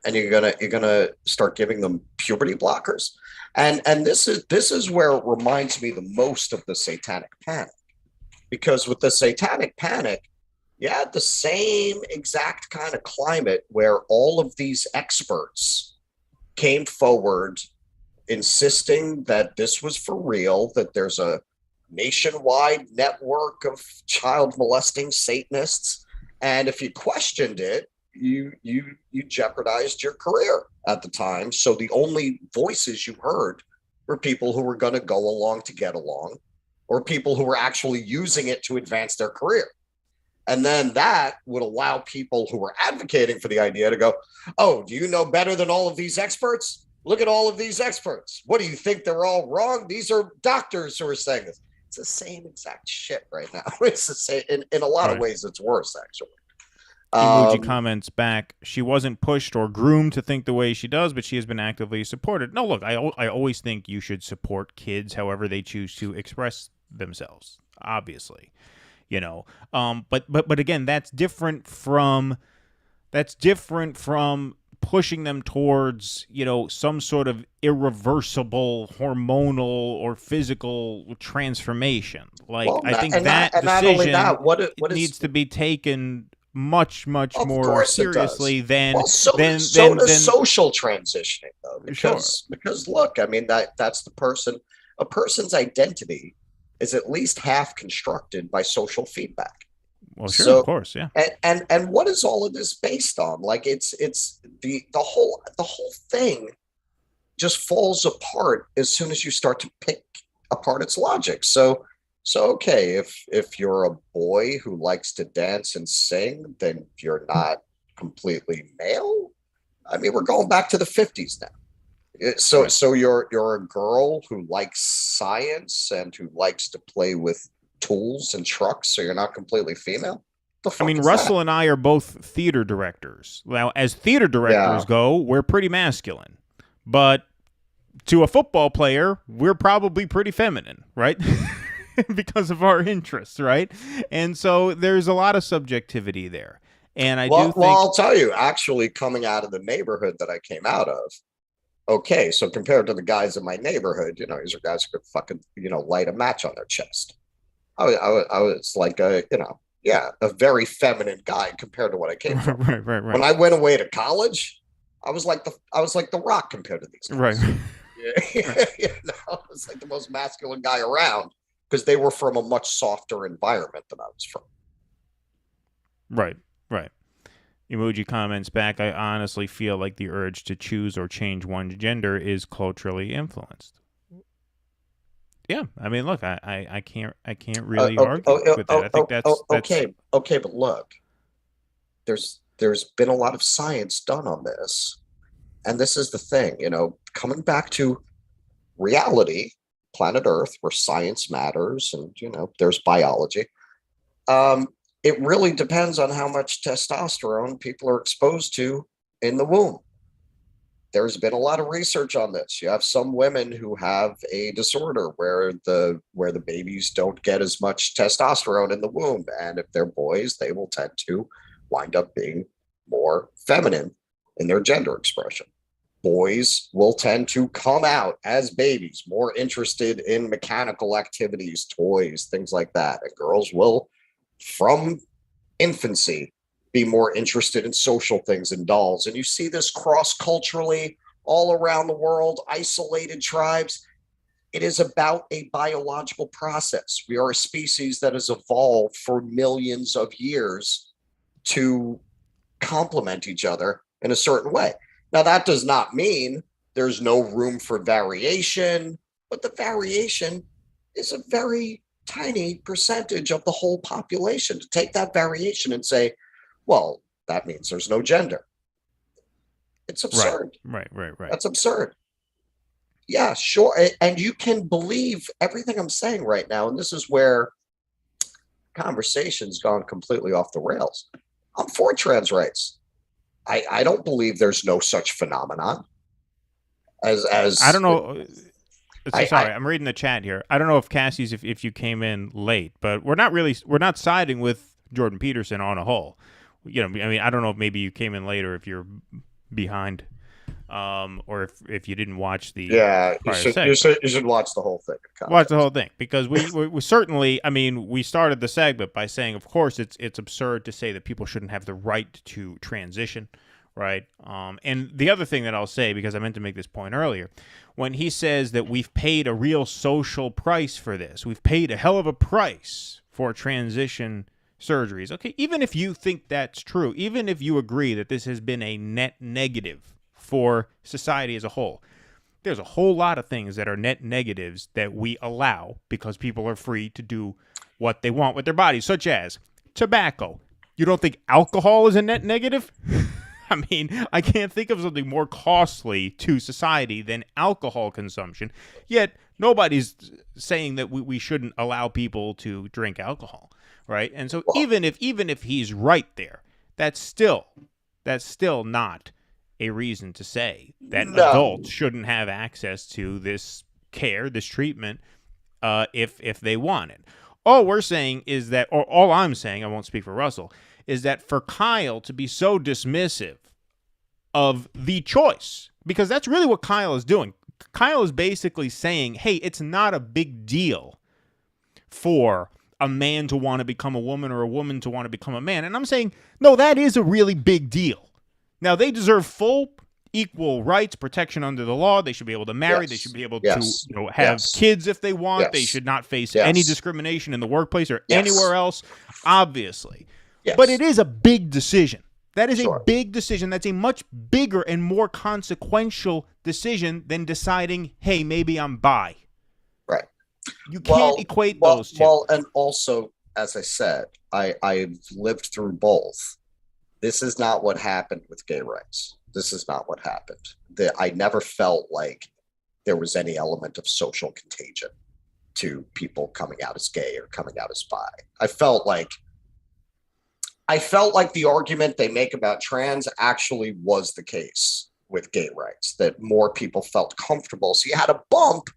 and you're gonna start giving them puberty blockers, and this is where it reminds me the most of the Satanic Panic, because with the Satanic Panic, you had the same exact kind of climate where all of these experts came forward insisting that this was for real, that there's a nationwide network of child molesting Satanists, and if you questioned it, you jeopardized your career at the time. So the only voices you heard were people who were going to go along to get along, or people who were actually using it to advance their career. And then that would allow people who were advocating for the idea to go, oh, do you know better than all of these experts? Look at all of these experts. What do you think? They're all wrong? These are doctors who are saying this. It's the same exact shit right now. It's the same. In a lot of ways, it's worse, actually. Emoji comments back, she wasn't pushed or groomed to think the way she does, but she has been actively supported. No, look, I always think you should support kids however they choose to express themselves, obviously. You know, but again, that's different from pushing them towards, you know, some sort of irreversible hormonal or physical transformation. Like, well, I think that decision what needs to be taken much more seriously than social transitioning, though, because look, I mean, that's the person. A person's identity is at least half constructed by social feedback. Well, sure, so, of course, yeah. And what is all of this based on? Like, it's the whole thing just falls apart as soon as you start to pick apart its logic. So okay, if you're a boy who likes to dance and sing, then you're not completely male. I mean, we're going back to the 50s now. So you're a girl who likes science and who likes to play with tools and trucks, so you're not completely female? I mean, Russell and I are both theater directors. Now, as theater directors go, we're pretty masculine. But to a football player, we're probably pretty feminine, right? Because of our interests, right? And so there's a lot of subjectivity there. And Well, I'll tell you, actually, coming out of the neighborhood that I came out of, okay, so compared to the guys in my neighborhood, you know, these are guys who could fucking, you know, light a match on their chest. I was like a very feminine guy compared to what I came from. Right. When I went away to college, I was like the Rock compared to these guys. Right. Yeah. You know, I was like the most masculine guy around because they were from a much softer environment than I was from. Right. Emoji comments back, I honestly feel like the urge to choose or change one's gender is culturally influenced. Yeah, I mean, look, I can't really argue with that. I think that's okay, but look, there's been a lot of science done on this, and this is the thing, you know, coming back to reality, planet Earth, where science matters, and you know, there's biology. It really depends on how much testosterone people are exposed to in the womb. There's been a lot of research on this. You have some women who have a disorder where the babies don't get as much testosterone in the womb. And if they're boys, they will tend to wind up being more feminine in their gender expression. Boys will tend to come out as babies, more interested in mechanical activities, toys, things like that. And girls will, from infancy, be more interested in social things and dolls. And you see this cross-culturally all around the world, isolated tribes. It is about a biological process. We are a species that has evolved for millions of years to complement each other in a certain way. Now, that does not mean there's no room for variation, but the variation is a very tiny percentage of the whole population. To take that variation and say, well, that means there's no gender. It's absurd. Right. That's absurd. Yeah, sure. And you can believe everything I'm saying right now. And this is where conversation's gone completely off the rails. I'm for trans rights. I don't believe there's no such phenomenon as I don't know. Sorry, I'm reading the chat here. I don't know if Cassie's if you came in late, but we're not siding with Jordan Peterson on a whole. You know, I mean, I don't know if maybe you came in later if you're behind, or if you didn't watch the you should watch the whole thing. Watch the whole thing, because we certainly, I mean, we started the segment by saying, of course, it's absurd to say that people shouldn't have the right to transition, right? And the other thing that I'll say, because I meant to make this point earlier, when he says that we've paid a real social price for this, we've paid a hell of a price for transition surgeries. Okay, even if you think that's true, even if you agree that this has been a net negative for society as a whole, there's a whole lot of things that are net negatives that we allow because people are free to do what they want with their bodies, such as tobacco. You don't think alcohol is a net negative? I mean, I can't think of something more costly to society than alcohol consumption, yet nobody's saying that we shouldn't allow people to drink alcohol, right? And so even if he's right there, that's still not a reason to say that adults shouldn't have access to this care, this treatment, if they want it. All we're saying is that, or all I'm saying, I won't speak for Russell, is that for Kyle to be so dismissive of the choice, because that's really what Kyle is doing. Kyle is basically saying, hey, it's not a big deal for a man to want to become a woman or a woman to want to become a man. And I'm saying, no, that is a really big deal. Now, they deserve full equal rights, protection under the law. They should be able to marry. Yes. They should be able Yes. to have Yes. kids if they want. Yes. They should not face Yes. any discrimination in the workplace or Yes. anywhere else, obviously. Yes. But it is a big decision. That is Sure. a big decision. That's a much bigger and more consequential decision than deciding, hey, maybe I'm bi. Right. You can't equate those two. Well, and also, as I said, I've lived through both. This is not what happened with gay rights. This is not what happened. I never felt like there was any element of social contagion to people coming out as gay or coming out as bi. I felt like the argument they make about trans actually was the case with gay rights, that more people felt comfortable. So you had a bump,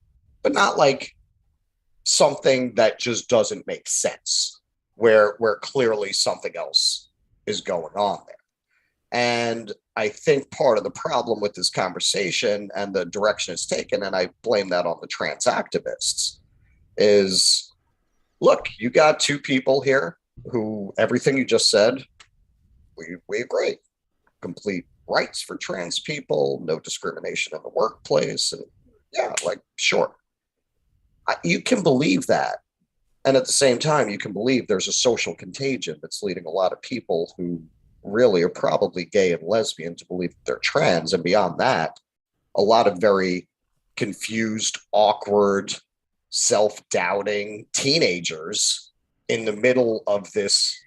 but not like something that just doesn't make sense, where clearly something else is going on there. And I think part of the problem with this conversation and the direction it's taken, and I blame that on the trans activists, is, look, you got two people here who everything you just said, we agree. Complete rights for trans people, no discrimination in the workplace. And yeah, like, sure. You can believe that. And at the same time, you can believe there's a social contagion that's leading a lot of people who really are probably gay and lesbian to believe that they're trans. And beyond that, a lot of very confused, awkward, self-doubting teenagers in the middle of this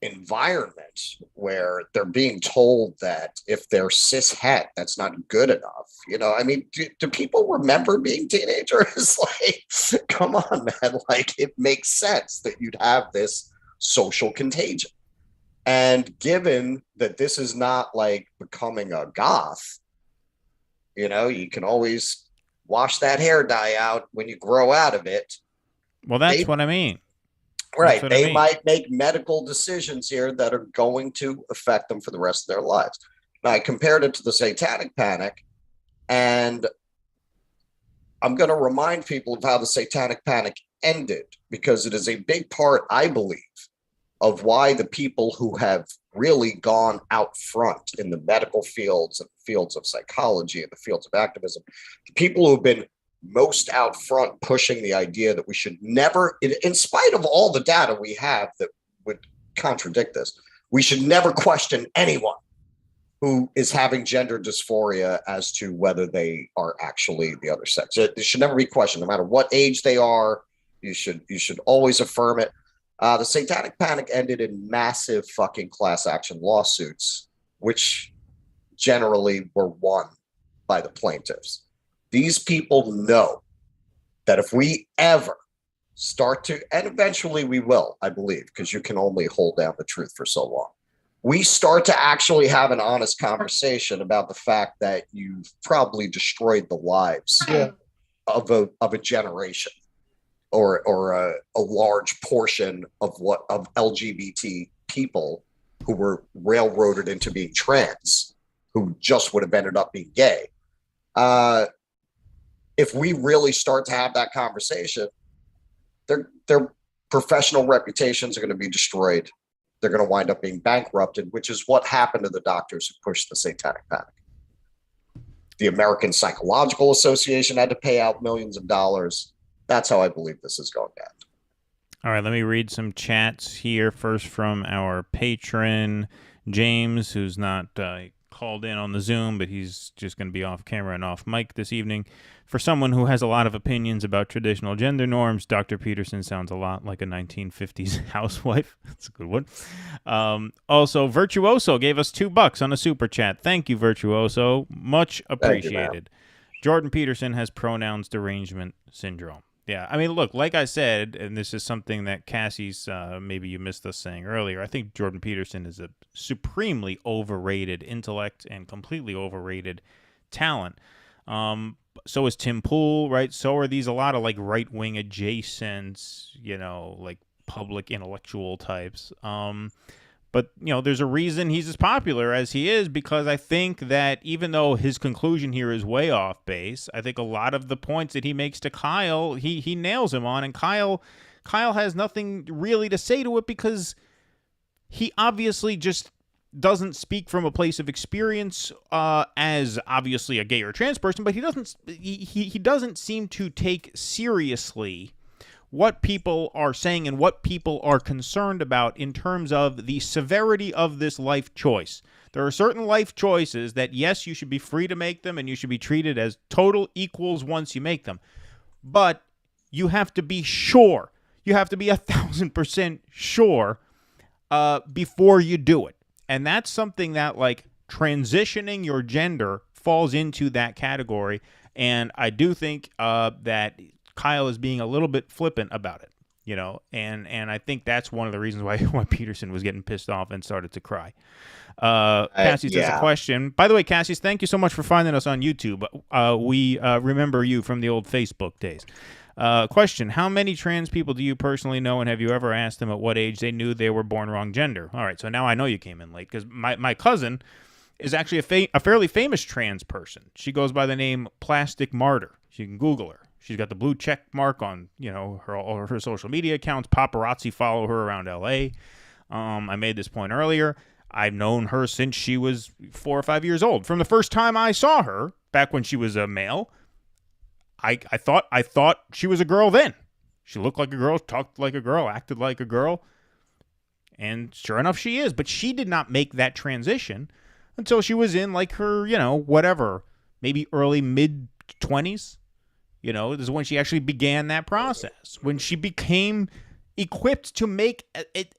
environment where they're being told that if they're cis het, that's not good enough. You know, I mean, do people remember being teenagers? Like, come on, man. Like, it makes sense that you'd have this social contagion. And given that this is not like becoming a goth, you know, you can always wash that hair dye out when you grow out of it. Well, that's what I mean. Right. They might make medical decisions here that are going to affect them for the rest of their lives. Now, I compared it to the Satanic Panic, and I'm going to remind people of how the Satanic Panic ended, because it is a big part, I believe, of why the people who have really gone out front in the medical fields and fields of psychology and the fields of activism, the people who have been most out front pushing the idea that we should never, in spite of all the data we have that would contradict this, we should never question anyone who is having gender dysphoria as to whether they are actually the other sex. It should never be questioned, no matter what age they are. You should always affirm it. The Satanic Panic ended in massive fucking class action lawsuits, which generally were won by the plaintiffs. These people know that if we ever start to, and eventually we will, I believe, because you can only hold down the truth for so long, we start to actually have an honest conversation about the fact that you've probably destroyed the lives of a generation or a large portion of LGBT people who were railroaded into being trans, who just would have ended up being gay. If we really start to have that conversation, their professional reputations are going to be destroyed. they're going to wind up being bankrupted, which is what happened to the doctors who pushed the satanic panic. The American Psychological Association had to pay out millions of dollars. That's how I believe this is going to end. All right, let me read some chats here. First from our patron, James, who's not called in on the Zoom, but he's just going to be off camera and off mic this evening. For someone who has a lot of opinions about traditional gender norms, Dr. Peterson sounds a lot like a 1950s housewife. That's a good one. Also, Virtuoso gave us $2 on a super chat. Thank you, Virtuoso. Much appreciated. Jordan Peterson has pronouns derangement syndrome. Yeah, I mean, look, like I said, and this is something that Cassie's, maybe you missed us saying earlier, I think Jordan Peterson is a supremely overrated intellect and completely overrated talent. So is Tim Pool, right? So are these a lot of, like, right-wing adjacent, you know, like, public intellectual types. But, you know, there's a reason he's as popular as he is, because I think that even though his conclusion here is way off base, I think a lot of the points that he makes to Kyle, he nails him on, and Kyle has nothing really to say to it, because he obviously just doesn't speak from a place of experience as obviously a gay or trans person, but he doesn't seem to take seriously what people are saying and what people are concerned about in terms of the severity of this life choice. There are certain life choices that, yes, you should be free to make them and you should be treated as total equals once you make them. But you have to be sure. You have to be 1,000% sure before you do it. And that's something that, like, transitioning your gender falls into that category. And I do think that Kyle is being a little bit flippant about it, you know, and I think that's one of the reasons why Peterson was getting pissed off and started to cry. Cassie's has a question. By the way, Cassie's, thank you so much for finding us on YouTube. We remember you from the old Facebook days. Question: how many trans people do you personally know, and have you ever asked them at what age they knew they were born wrong gender? All right, so now I know you came in late, because my cousin is actually a fairly famous trans person. She goes by the name Plastic Martyr. You can Google her. She's got the blue check mark on, you know, all her social media accounts. Paparazzi follow her around L.A. I made this point earlier. I've known her since she was 4 or 5 years old. From the first time I saw her, back when she was a male, I thought she was a girl then. She looked like a girl, talked like a girl, acted like a girl. And sure enough, she is. But she did not make that transition until she was in, like, her, you know, whatever, maybe early, mid-20s. You know, this is when she actually began that process, when she became equipped to make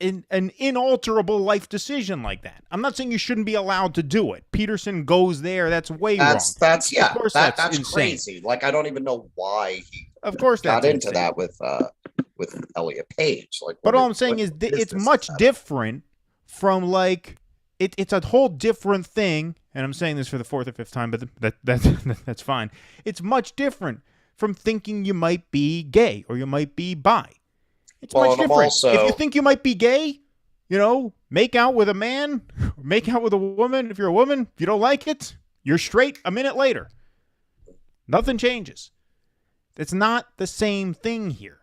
an inalterable life decision like that. I'm not saying you shouldn't be allowed to do it. Peterson goes there. That's way wrong. That's of course, that's insane. Crazy. Like, I don't even know why he got into that with Elliot Page. Like, but all I'm saying is it's much different from, like, it's a whole different thing. And I'm saying this for the 4th or 5th time, but that's fine. It's much different from thinking you might be gay or you might be bi. It's much different. If you think you might be gay, you know, make out with a man, make out with a woman. If you're a woman, if you don't like it, you're straight a minute later. Nothing changes. It's not the same thing here.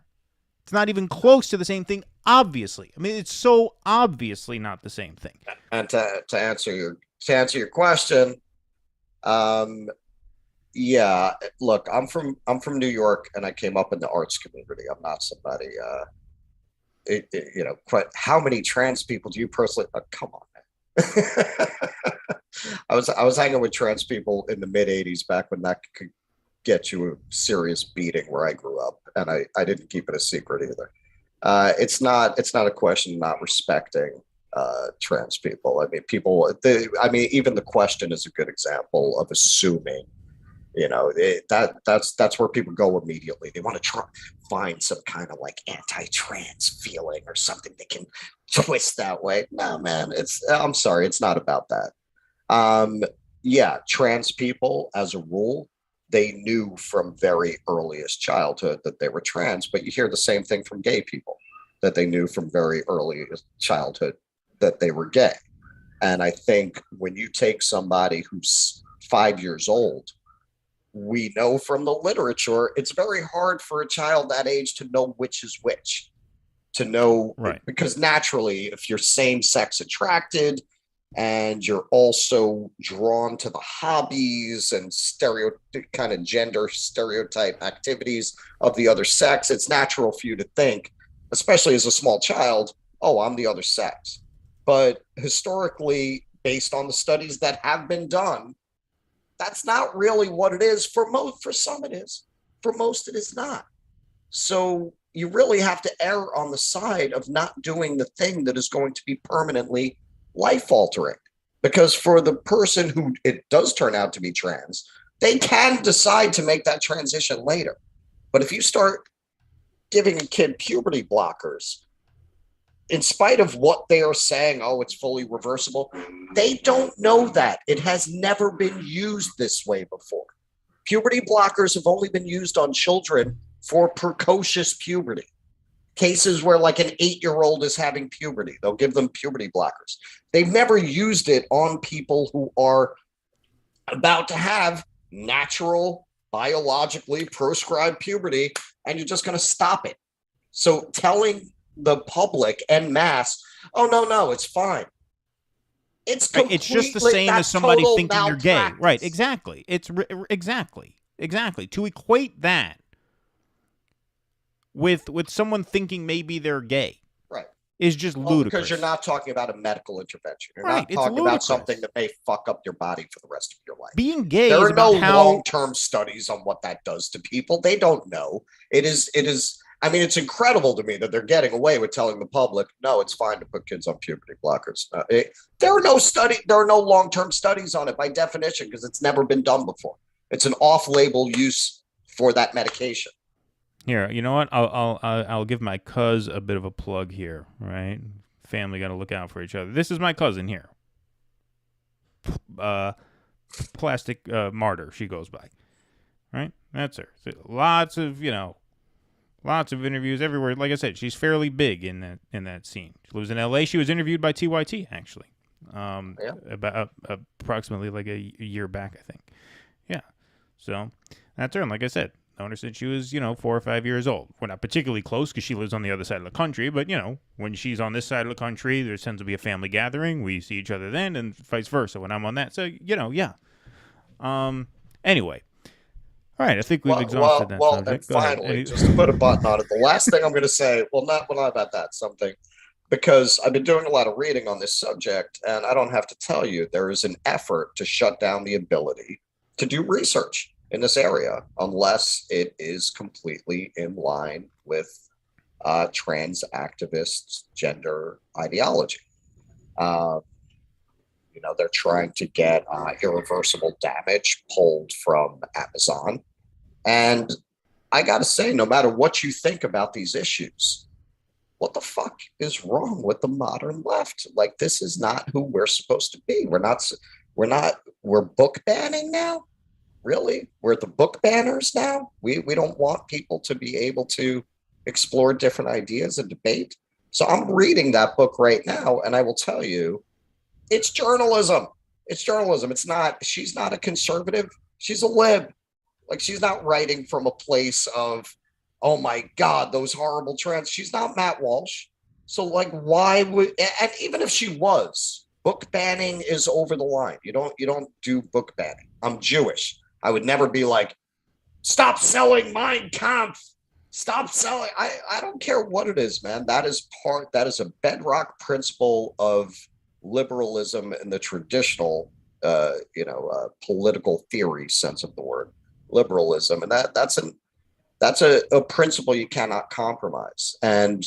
It's not even close to the same thing, obviously. I mean, it's so obviously not the same thing. And to answer your question, yeah, look, I'm from New York, and I came up in the arts community. I'm not somebody, you know, how many trans people do you personally? Come on, man. I was hanging with trans people in the mid '80s, back when that could get you a serious beating where I grew up, and I didn't keep it a secret either. It's not a question of not respecting trans people. I mean, even the question is a good example of assuming. You know, that's where people go immediately. They want to try find some kind of, like, anti-trans feeling or something they can twist that way. No, man, I'm sorry, it's not about that. Yeah, trans people, as a rule, they knew from very earliest childhood that they were trans, but you hear the same thing from gay people, that they knew from very early childhood that they were gay. And I think when you take somebody who's 5 years old, we know from the literature, it's very hard for a child that age to know which is which. to know, Right. because naturally, if you're same sex attracted and you're also drawn to the hobbies and kind of gender stereotype activities of the other sex, it's natural for you to think, especially as a small child, oh, I'm the other sex. But historically, based on the studies that have been done, that's not really what it is. For some it is. For most, it is not. So you really have to err on the side of not doing the thing that is going to be permanently life altering. Because for the person who it does turn out to be trans, they can decide to make that transition later. But if you start giving a kid puberty blockers, in spite of what they are saying, oh, it's fully reversible, they don't know that. It has never been used this way before. Puberty blockers have only been used on children for precocious puberty. Cases where like an 8-year-old is having puberty, they'll give them puberty blockers. They've never used it on people who are about to have natural, biologically prescribed puberty, and you're just going to stop it. So telling the public en masse, oh, no, it's fine. It's just the same as somebody thinking you're gay. Right, exactly. It's exactly. To equate that with someone thinking maybe they're gay, right, is just ludicrous. Because you're not talking about a medical intervention. You're right, not talking about something that may fuck up your body for the rest of your life. Being gay there is are no how... long-term studies on what that does to people. They don't know. It is. I mean, it's incredible to me that they're getting away with telling the public, no, it's fine to put kids on puberty blockers. There are no long-term studies on it by definition, because it's never been done before. It's an off-label use for that medication. Here, you know what? I'll give my cuz a bit of a plug here, right? Family got to look out for each other. This is my cousin here. Plastic Martyr, she goes by. Right? That's her. Lots of interviews everywhere. Like I said, she's fairly big in that scene. She lives in LA. She was interviewed by TYT actually. About approximately like a year back, I think. Yeah. So that's her. And like I said, known her since she was, 4 or 5 years old. We're not particularly close because she lives on the other side of the country, but when she's on this side of the country, there tends to be a family gathering. We see each other then, and vice versa when I'm on that. So yeah. Anyway. All right, I think we've exhausted that subject. And finally, just to put a button on it, the last thing I'm going to say, not about that, something, because I've been doing a lot of reading on this subject, and I don't have to tell you, there is an effort to shut down the ability to do research in this area unless it is completely in line with trans activists' gender ideology. They're trying to get irreversible damage pulled from Amazon. And I got to say, no matter what you think about these issues, what the fuck is wrong with the modern left? Like, this is not who we're supposed to be. We're book banning now. Really? We're the book banners now. We don't want people to be able to explore different ideas and debate. So I'm reading that book right now, and I will tell you, it's journalism. She's not a conservative. She's a lib. Like, she's not writing from a place of, oh my God, those horrible trans. She's not Matt Walsh. So like, why would, and even if she was, book banning is over the line. You don't do book banning. I'm Jewish. I would never be like, stop selling Mein Kampf. Stop selling. I don't care what it is, man. That is a bedrock principle of liberalism in the traditional, political theory sense of the word liberalism. And that's a principle you cannot compromise. And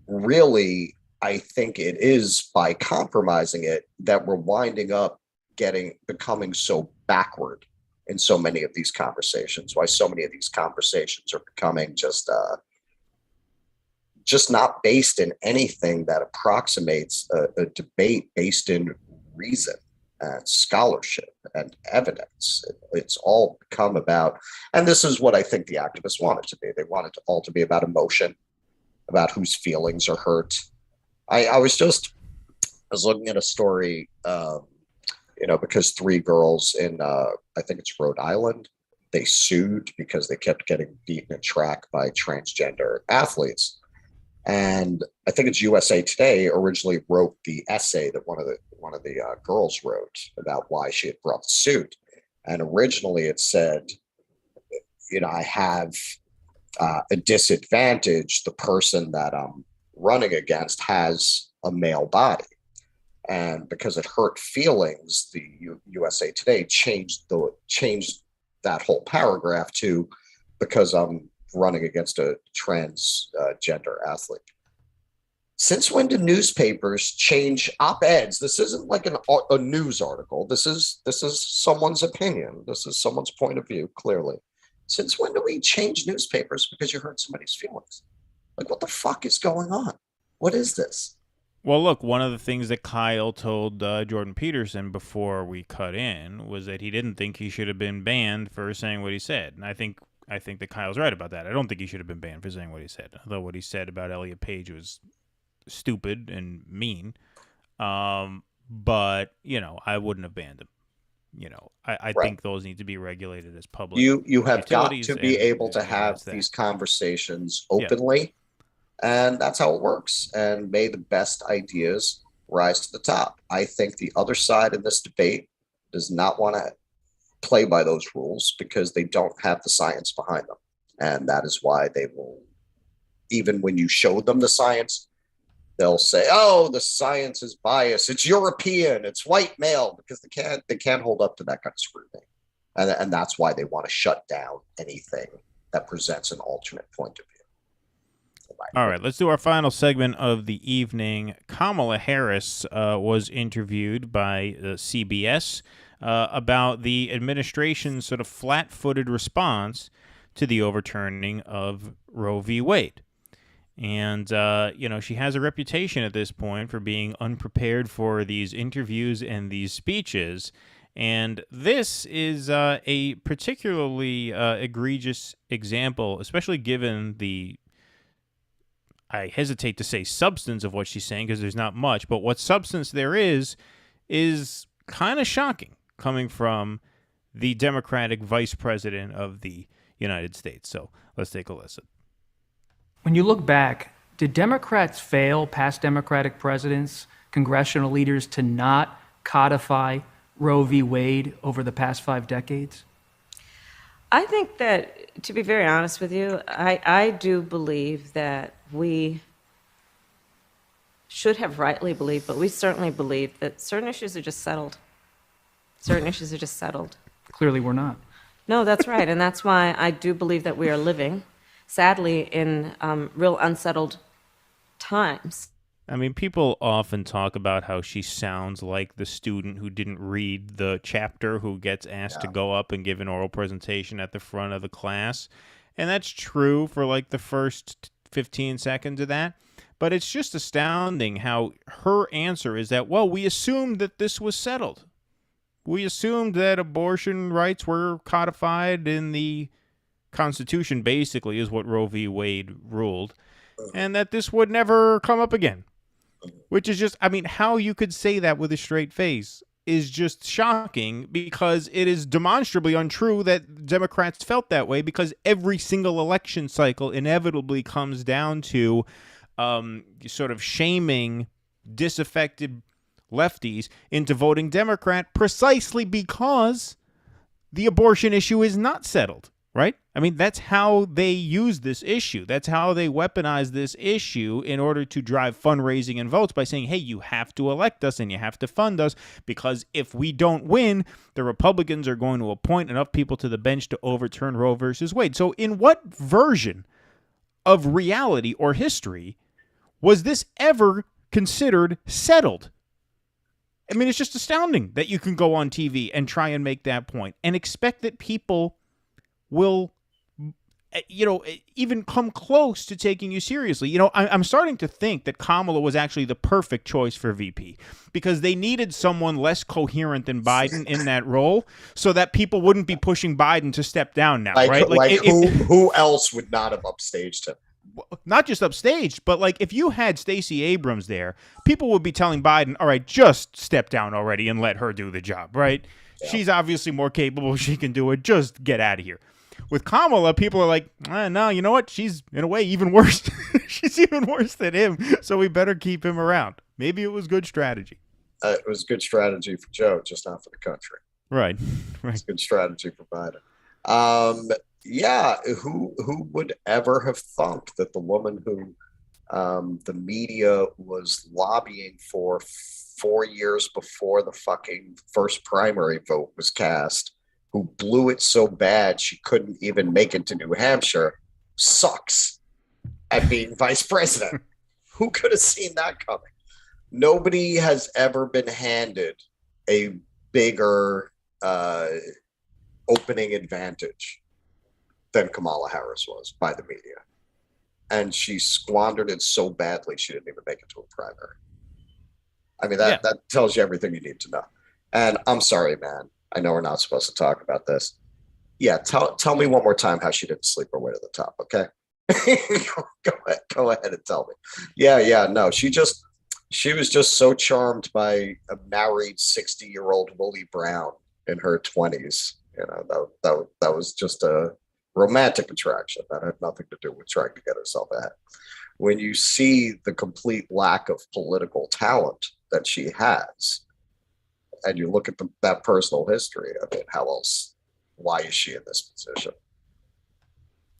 really, I think it is by compromising it that we're winding up becoming so backward in so many of these conversations, why so many of these conversations are becoming just not based in anything that approximates a debate based in reason and scholarship and evidence. It's all become about, and this is what I think the activists want it to be. They want it all to be about emotion, about whose feelings are hurt. I was looking at a story, because 3 girls in, I think it's Rhode Island, they sued because they kept getting beaten in track by transgender athletes. And I think it's USA Today originally wrote the essay that one of the girls wrote about why she had brought the suit. And originally it said, I have a disadvantage. The person that I'm running against has a male body. And because it hurt feelings, the USA Today changed that whole paragraph to because I'm running against a transgender athlete. Since when do newspapers change op-eds? This isn't like a news article. This is someone's opinion. This is someone's point of view, clearly. Since when do we change newspapers because you hurt somebody's feelings? Like, what the fuck is going on? What is this? Well, look, one of the things that Kyle told Jordan Peterson before we cut in was that he didn't think he should have been banned for saying what he said. And I think that Kyle's right about that. I don't think he should have been banned for saying what he said. Although what he said about Elliot Page was stupid and mean. But, I wouldn't have banned him. I think those need to be regulated as public. You have got to be and, able to have these conversations openly. Yeah. And that's how it works. And may the best ideas rise to the top. I think the other side in this debate does not want to play by those rules because they don't have the science behind them. And that is why they will, even when you show them the science, they'll say, oh, the science is biased. It's European. It's white male, because they can't hold up to that kind of scrutiny. And that's why they want to shut down anything that presents an alternate point of view. All right, let's do our final segment of the evening. Kamala Harris was interviewed by CBS about the administration's sort of flat-footed response to the overturning of Roe v. Wade. And, she has a reputation at this point for being unprepared for these interviews and these speeches. And this is a particularly egregious example, especially given the, I hesitate to say substance of what she's saying because there's not much, but what substance there is kind of shocking coming from the Democratic vice president of the United States. So let's take a listen. When you look back, did Democrats fail, past Democratic presidents, congressional leaders, to not codify Roe v. Wade over the past 5 decades? I think that, to be very honest with you, I do believe that we should have rightly believed, but we certainly believe that certain issues are just settled. Certain issues are just settled. Clearly we're not. No, that's right. And that's why I do believe that we are living, sadly, in real unsettled times. I mean, people often talk about how she sounds like the student who didn't read the chapter who gets asked to go up and give an oral presentation at the front of the class. And that's true for like the first 15 seconds of that. But it's just astounding how her answer is that, well, we assumed that this was settled. We assumed that abortion rights were codified in the Constitution, basically, is what Roe v. Wade ruled, and that this would never come up again. Which is just, I mean, how you could say that with a straight face is just shocking, because it is demonstrably untrue that Democrats felt that way, because every single election cycle inevitably comes down to sort of shaming disaffected lefties into voting Democrat precisely because the abortion issue is not settled. Right? I mean, that's how they use this issue. That's how they weaponize this issue in order to drive fundraising and votes by saying, hey, you have to elect us and you have to fund us, because if we don't win, the Republicans are going to appoint enough people to the bench to overturn Roe versus Wade. So in what version of reality or history was this ever considered settled? I mean, it's just astounding that you can go on TV and try and make that point and expect that people will, even come close to taking you seriously. I'm starting to think that Kamala was actually the perfect choice for VP, because they needed someone less coherent than Biden in that role so that people wouldn't be pushing Biden to step down now, right? Who else would not have upstaged him? Not just upstaged, but like if you had Stacey Abrams there, people would be telling Biden, all right, just step down already and let her do the job, right? Yeah. She's obviously more capable. She can do it. Just get out of here. With Kamala, people are like, no, you know what? She's, in a way, even worse. She's even worse than him, so we better keep him around. Maybe it was good strategy. It was good strategy for Joe, just not for the country. Right. It's good strategy for Biden. Yeah, who would ever have thunk that the woman who the media was lobbying for 4 years before the fucking first primary vote was cast, who blew it so bad she couldn't even make it to New Hampshire, sucks at being vice president? Who could have seen that coming? Nobody has ever been handed a bigger opening advantage than Kamala Harris was by the media. And she squandered it so badly she didn't even make it to a primary. I mean, that tells you everything you need to know. And I'm sorry, man. I know we're not supposed to talk about this. Yeah, tell me one more time how she didn't sleep her way to the top, okay? Go ahead and tell me. Yeah, no, she was just so charmed by a married 60-year-old Willie Brown in her 20s. You know, that was just a romantic attraction that had nothing to do with trying to get herself ahead. When you see the complete lack of political talent that she has, and you look at that personal history, I mean, why is she in this position?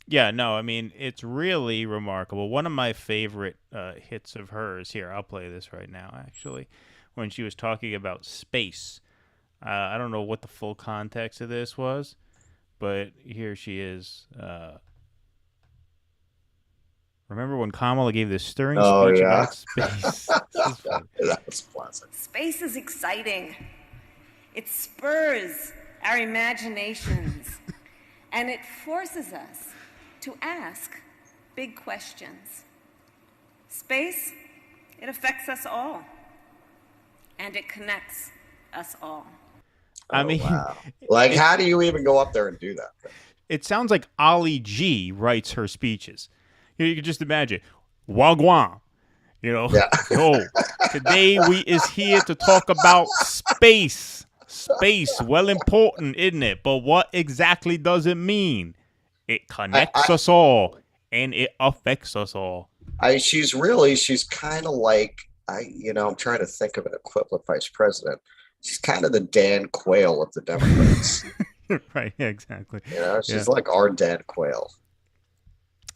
Yeah, no, I mean, it's really remarkable. One of my favorite hits of hers, here, I'll play this right now, actually, when she was talking about space. I don't know what the full context of this was, but here she is. Remember when Kamala gave this stirring speech about space? That's classic. Space is exciting. It spurs our imaginations, and it forces us to ask big questions. Space, it affects us all, and it connects us all. I mean, wow. Like, how do you even go up there and do that? It sounds like Ali G writes her speeches. You can just imagine, Wagwan, yo, today we is here to talk about space. Space, well important, isn't it? But what exactly does it mean? It connects us all, and it affects us all. She's kind of like, I'm trying to think of an equivalent vice president. She's kind of the Dan Quayle of the Democrats. Right, yeah, exactly. She's like our Dan Quayle.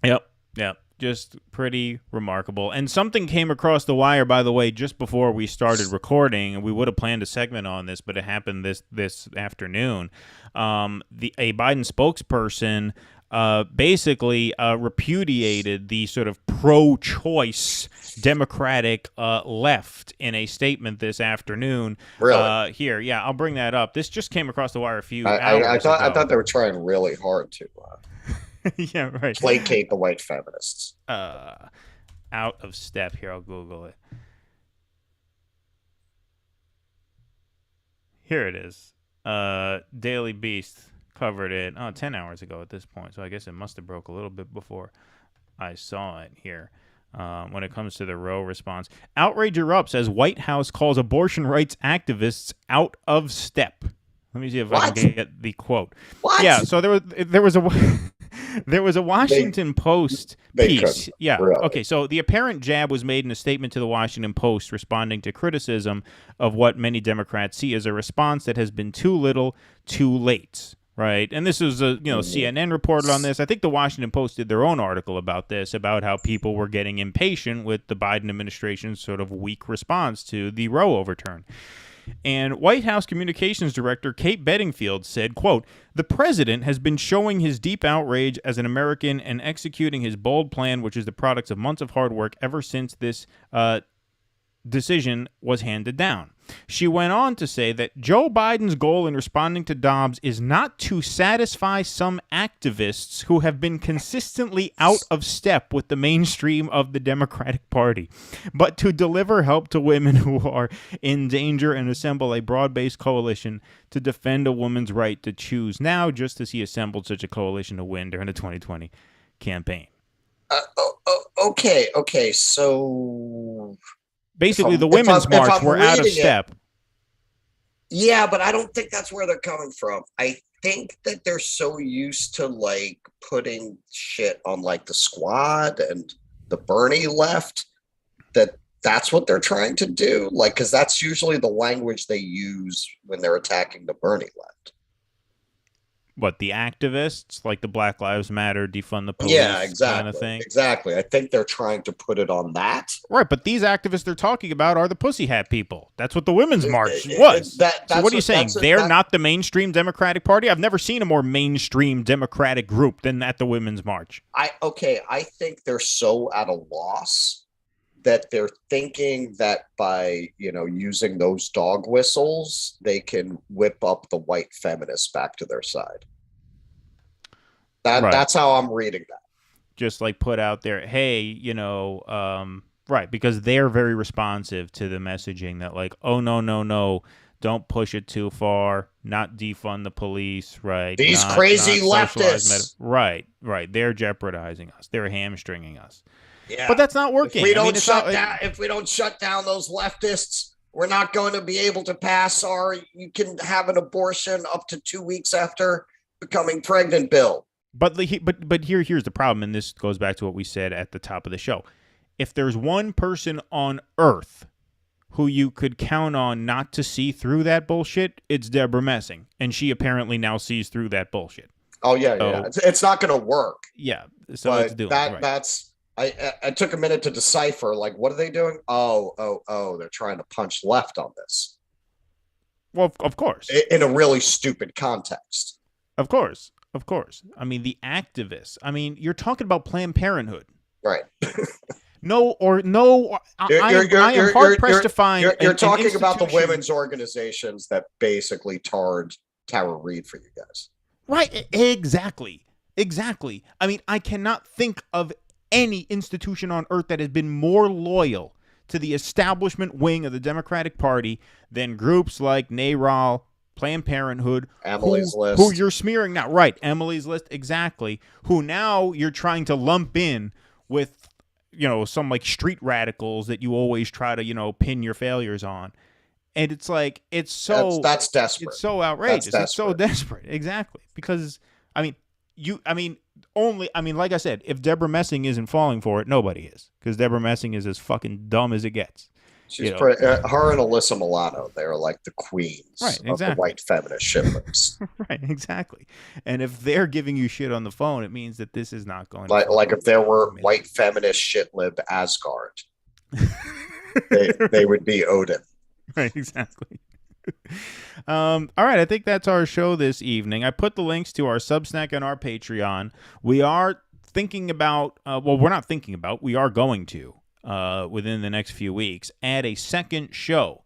Yep. Just pretty remarkable. And something came across the wire, by the way, just before we started recording, and we would have planned a segment on this, but it happened this afternoon. A Biden spokesperson basically repudiated the sort of pro-choice Democratic left in a statement this afternoon. Really? Here, yeah, I'll bring that up. This just came across the wire a few hours ago. I thought they were trying really hard to yeah, right. placate the white feminists. Out of step here. I'll Google it. Here it is. Daily Beast covered it 10 hours ago at this point, so I guess it must have broke a little bit before I saw it here. When it comes to the Roe response, outrage erupts as White House calls abortion rights activists out of step. Let me see if I can get the quote. What? Yeah, so there was a Washington Post piece. Yeah. Really. Okay, so the apparent jab was made in a statement to the Washington Post responding to criticism of what many Democrats see as a response that has been too little, too late. Right. And this is CNN reported on this. I think the Washington Post did their own article about this, about how people were getting impatient with the Biden administration's sort of weak response to the Roe overturn. And White House Communications Director Kate Bedingfield said, quote, "The president has been showing his deep outrage as an American and executing his bold plan, which is the product of months of hard work ever since this decision was handed down." She went on to say that Joe Biden's goal in responding to Dobbs is not to satisfy some activists who have been consistently out of step with the mainstream of the Democratic Party, but to deliver help to women who are in danger and assemble a broad-based coalition to defend a woman's right to choose now, just as he assembled such a coalition to win during the 2020 campaign. Okay, so... Basically, the Women's March were out of step. Yeah, but I don't think that's where they're coming from. I think that they're so used to like putting shit on like the Squad and the Bernie left that that's what they're trying to do. Like, because that's usually the language they use when they're attacking the Bernie left. What, the activists, like the Black Lives Matter, defund the police Yeah, exactly. kind of thing? Exactly. I think they're trying to put it on that. Right, but these activists they're talking about are the pussy hat people. That's what the Women's March was. So what are you saying? They're not the mainstream Democratic Party? I've never seen a more mainstream Democratic group than at the Women's March. I think they're so at a loss that they're thinking that by, using those dog whistles, they can whip up the white feminists back to their side. That's how I'm reading that. Just like put out there, hey, right, because they're very responsive to the messaging that like, oh, no, don't push it too far, not defund the police, right? These crazy leftists. Right. They're jeopardizing us. They're hamstringing us. Yeah. But that's not working. If we don't shut down those leftists, we're not going to be able to pass our you can have an abortion up to 2 weeks after becoming pregnant bill. But here's the problem, and this goes back to what we said at the top of the show. If there's one person on Earth who you could count on not to see through that bullshit, it's Deborah Messing, and she apparently now sees through that bullshit. Oh yeah. It's not going to work. Yeah, so it's doing right. That's. I took a minute to decipher. Like, what are they doing? Oh, they're trying to punch left on this. Well, of course, in a really stupid context. Of course. I mean, the activists. I mean, you're talking about Planned Parenthood, right? I am hard pressed to find. You're talking about the women's organizations that basically tarred Tara Reid for you guys, right? Exactly. I mean, I cannot think of any institution on earth that has been more loyal to the establishment wing of the Democratic Party than groups like NARAL, Planned Parenthood, Emily's List, who you're smearing now. Right, Emily's List, exactly. Who now you're trying to lump in with, some like street radicals that you always try to, pin your failures on. And it's like, that's desperate. It's so outrageous. It's so desperate. Exactly. Because, like I said, if Deborah Messing isn't falling for it, nobody is. Because Deborah Messing is as fucking dumb as it gets. She's her and Alyssa Milano, they're like the queens of the white feminist shitlibs. Right, exactly. And if they're giving you shit on the phone, it means that this is not going to like if there were white feminist shitlib Asgard, they would be Odin. Right, exactly. All right, I think that's our show this evening. I put the links to our Substack and our Patreon. We are thinking about, we're not thinking about, we are going to, within the next few weeks, add a second show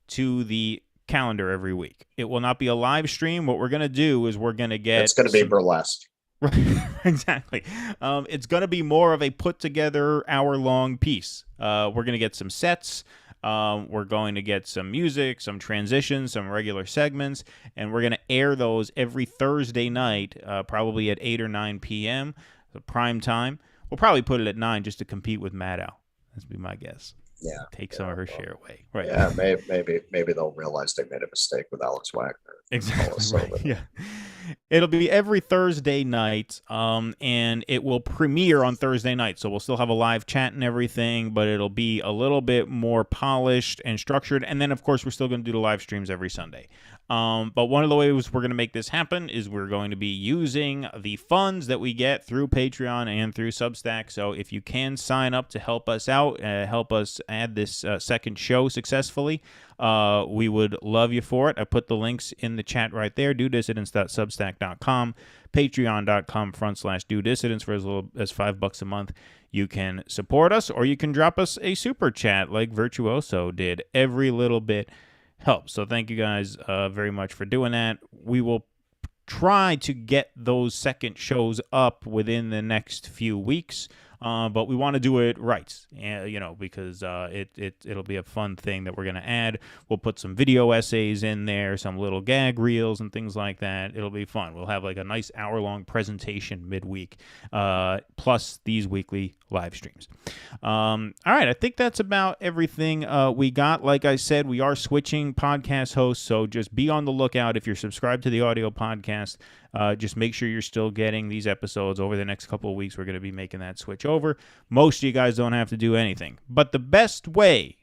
to the calendar every week. It will not be a live stream. What we're going to do is we're going to get... It's going to be burlesque. Right, exactly. It's going to be more of a put-together hour-long piece. We're going to get some sets. We're going to get some music, some transitions, some regular segments, and we're going to air those every Thursday night, probably at 8 or 9 p.m., the prime time. We'll probably put it at 9 just to compete with Maddow. That's be my guess. Yeah. Take some of her share away. Right. Yeah, maybe they'll realize they made a mistake with Alex Wagner. Exactly. Right. Yeah. It'll be every Thursday night, and it will premiere on Thursday night. So we'll still have a live chat and everything, but it'll be a little bit more polished and structured. And then, of course, we're still going to do the live streams every Sunday. But one of the ways we're going to make this happen is we're going to be using the funds that we get through Patreon and through Substack. So if you can sign up to help us out, help us add this second show successfully, we would love you for it. I put the links in the chat right there, dudissidents.substack.com, patreon.com/dudissidents for as little as $5 a month. You can support us, or you can drop us a super chat like Virtuoso did. Every little bit helps. So thank you guys very much for doing that. We will try to get those second shows up within the next few weeks. but we want to do it right, because it'll be a fun thing that we're going to add. We'll put some video essays in there, some little gag reels and things like that. It'll be fun. We'll have like a nice hour-long presentation midweek, plus these weekly live streams. All right, I think that's about everything we got. Like I said, we are switching podcast hosts, so just be on the lookout. If you're subscribed to the audio podcast, just make sure you're still getting these episodes. Over the next couple of weeks, we're going to be making that switch over. Most of you guys don't have to do anything, but the best way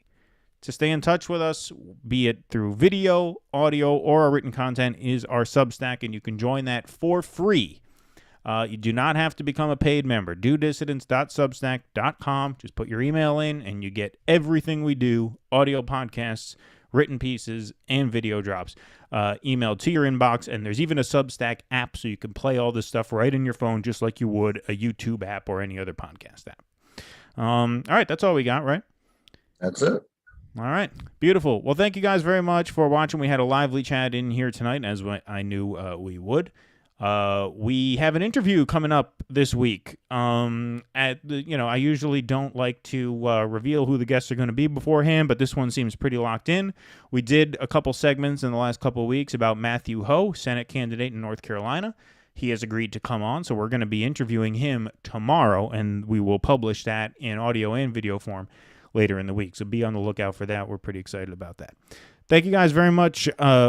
to stay in touch with us, be it through video, audio, or our written content, is our Substack, and you can join that for free. You do not have to become a paid member. DoDissidents.substack.com. Just put your email in, and you get everything we do, audio podcasts, written pieces, and video drops emailed to your inbox. And there's even a Substack app, so you can play all this stuff right in your phone, just like you would a YouTube app or any other podcast app. All right, that's all we got, right? That's it. All right. Beautiful. Well, thank you guys very much for watching. We had a lively chat in here tonight, as I knew we would. We have an interview coming up this week. I usually don't like to reveal who the guests are going to be beforehand, but this one seems pretty locked in. We did a couple segments in the last couple of weeks about Matthew Ho, Senate candidate in North Carolina. He has agreed to come on, so we're going to be interviewing him tomorrow, and we will publish that in audio and video form later in the week. So be on the lookout for that. We're pretty excited about that. Thank you guys very much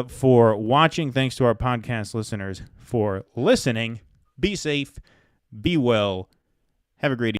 for watching. Thanks to our podcast listeners for listening. Be safe. Be well. Have a great evening.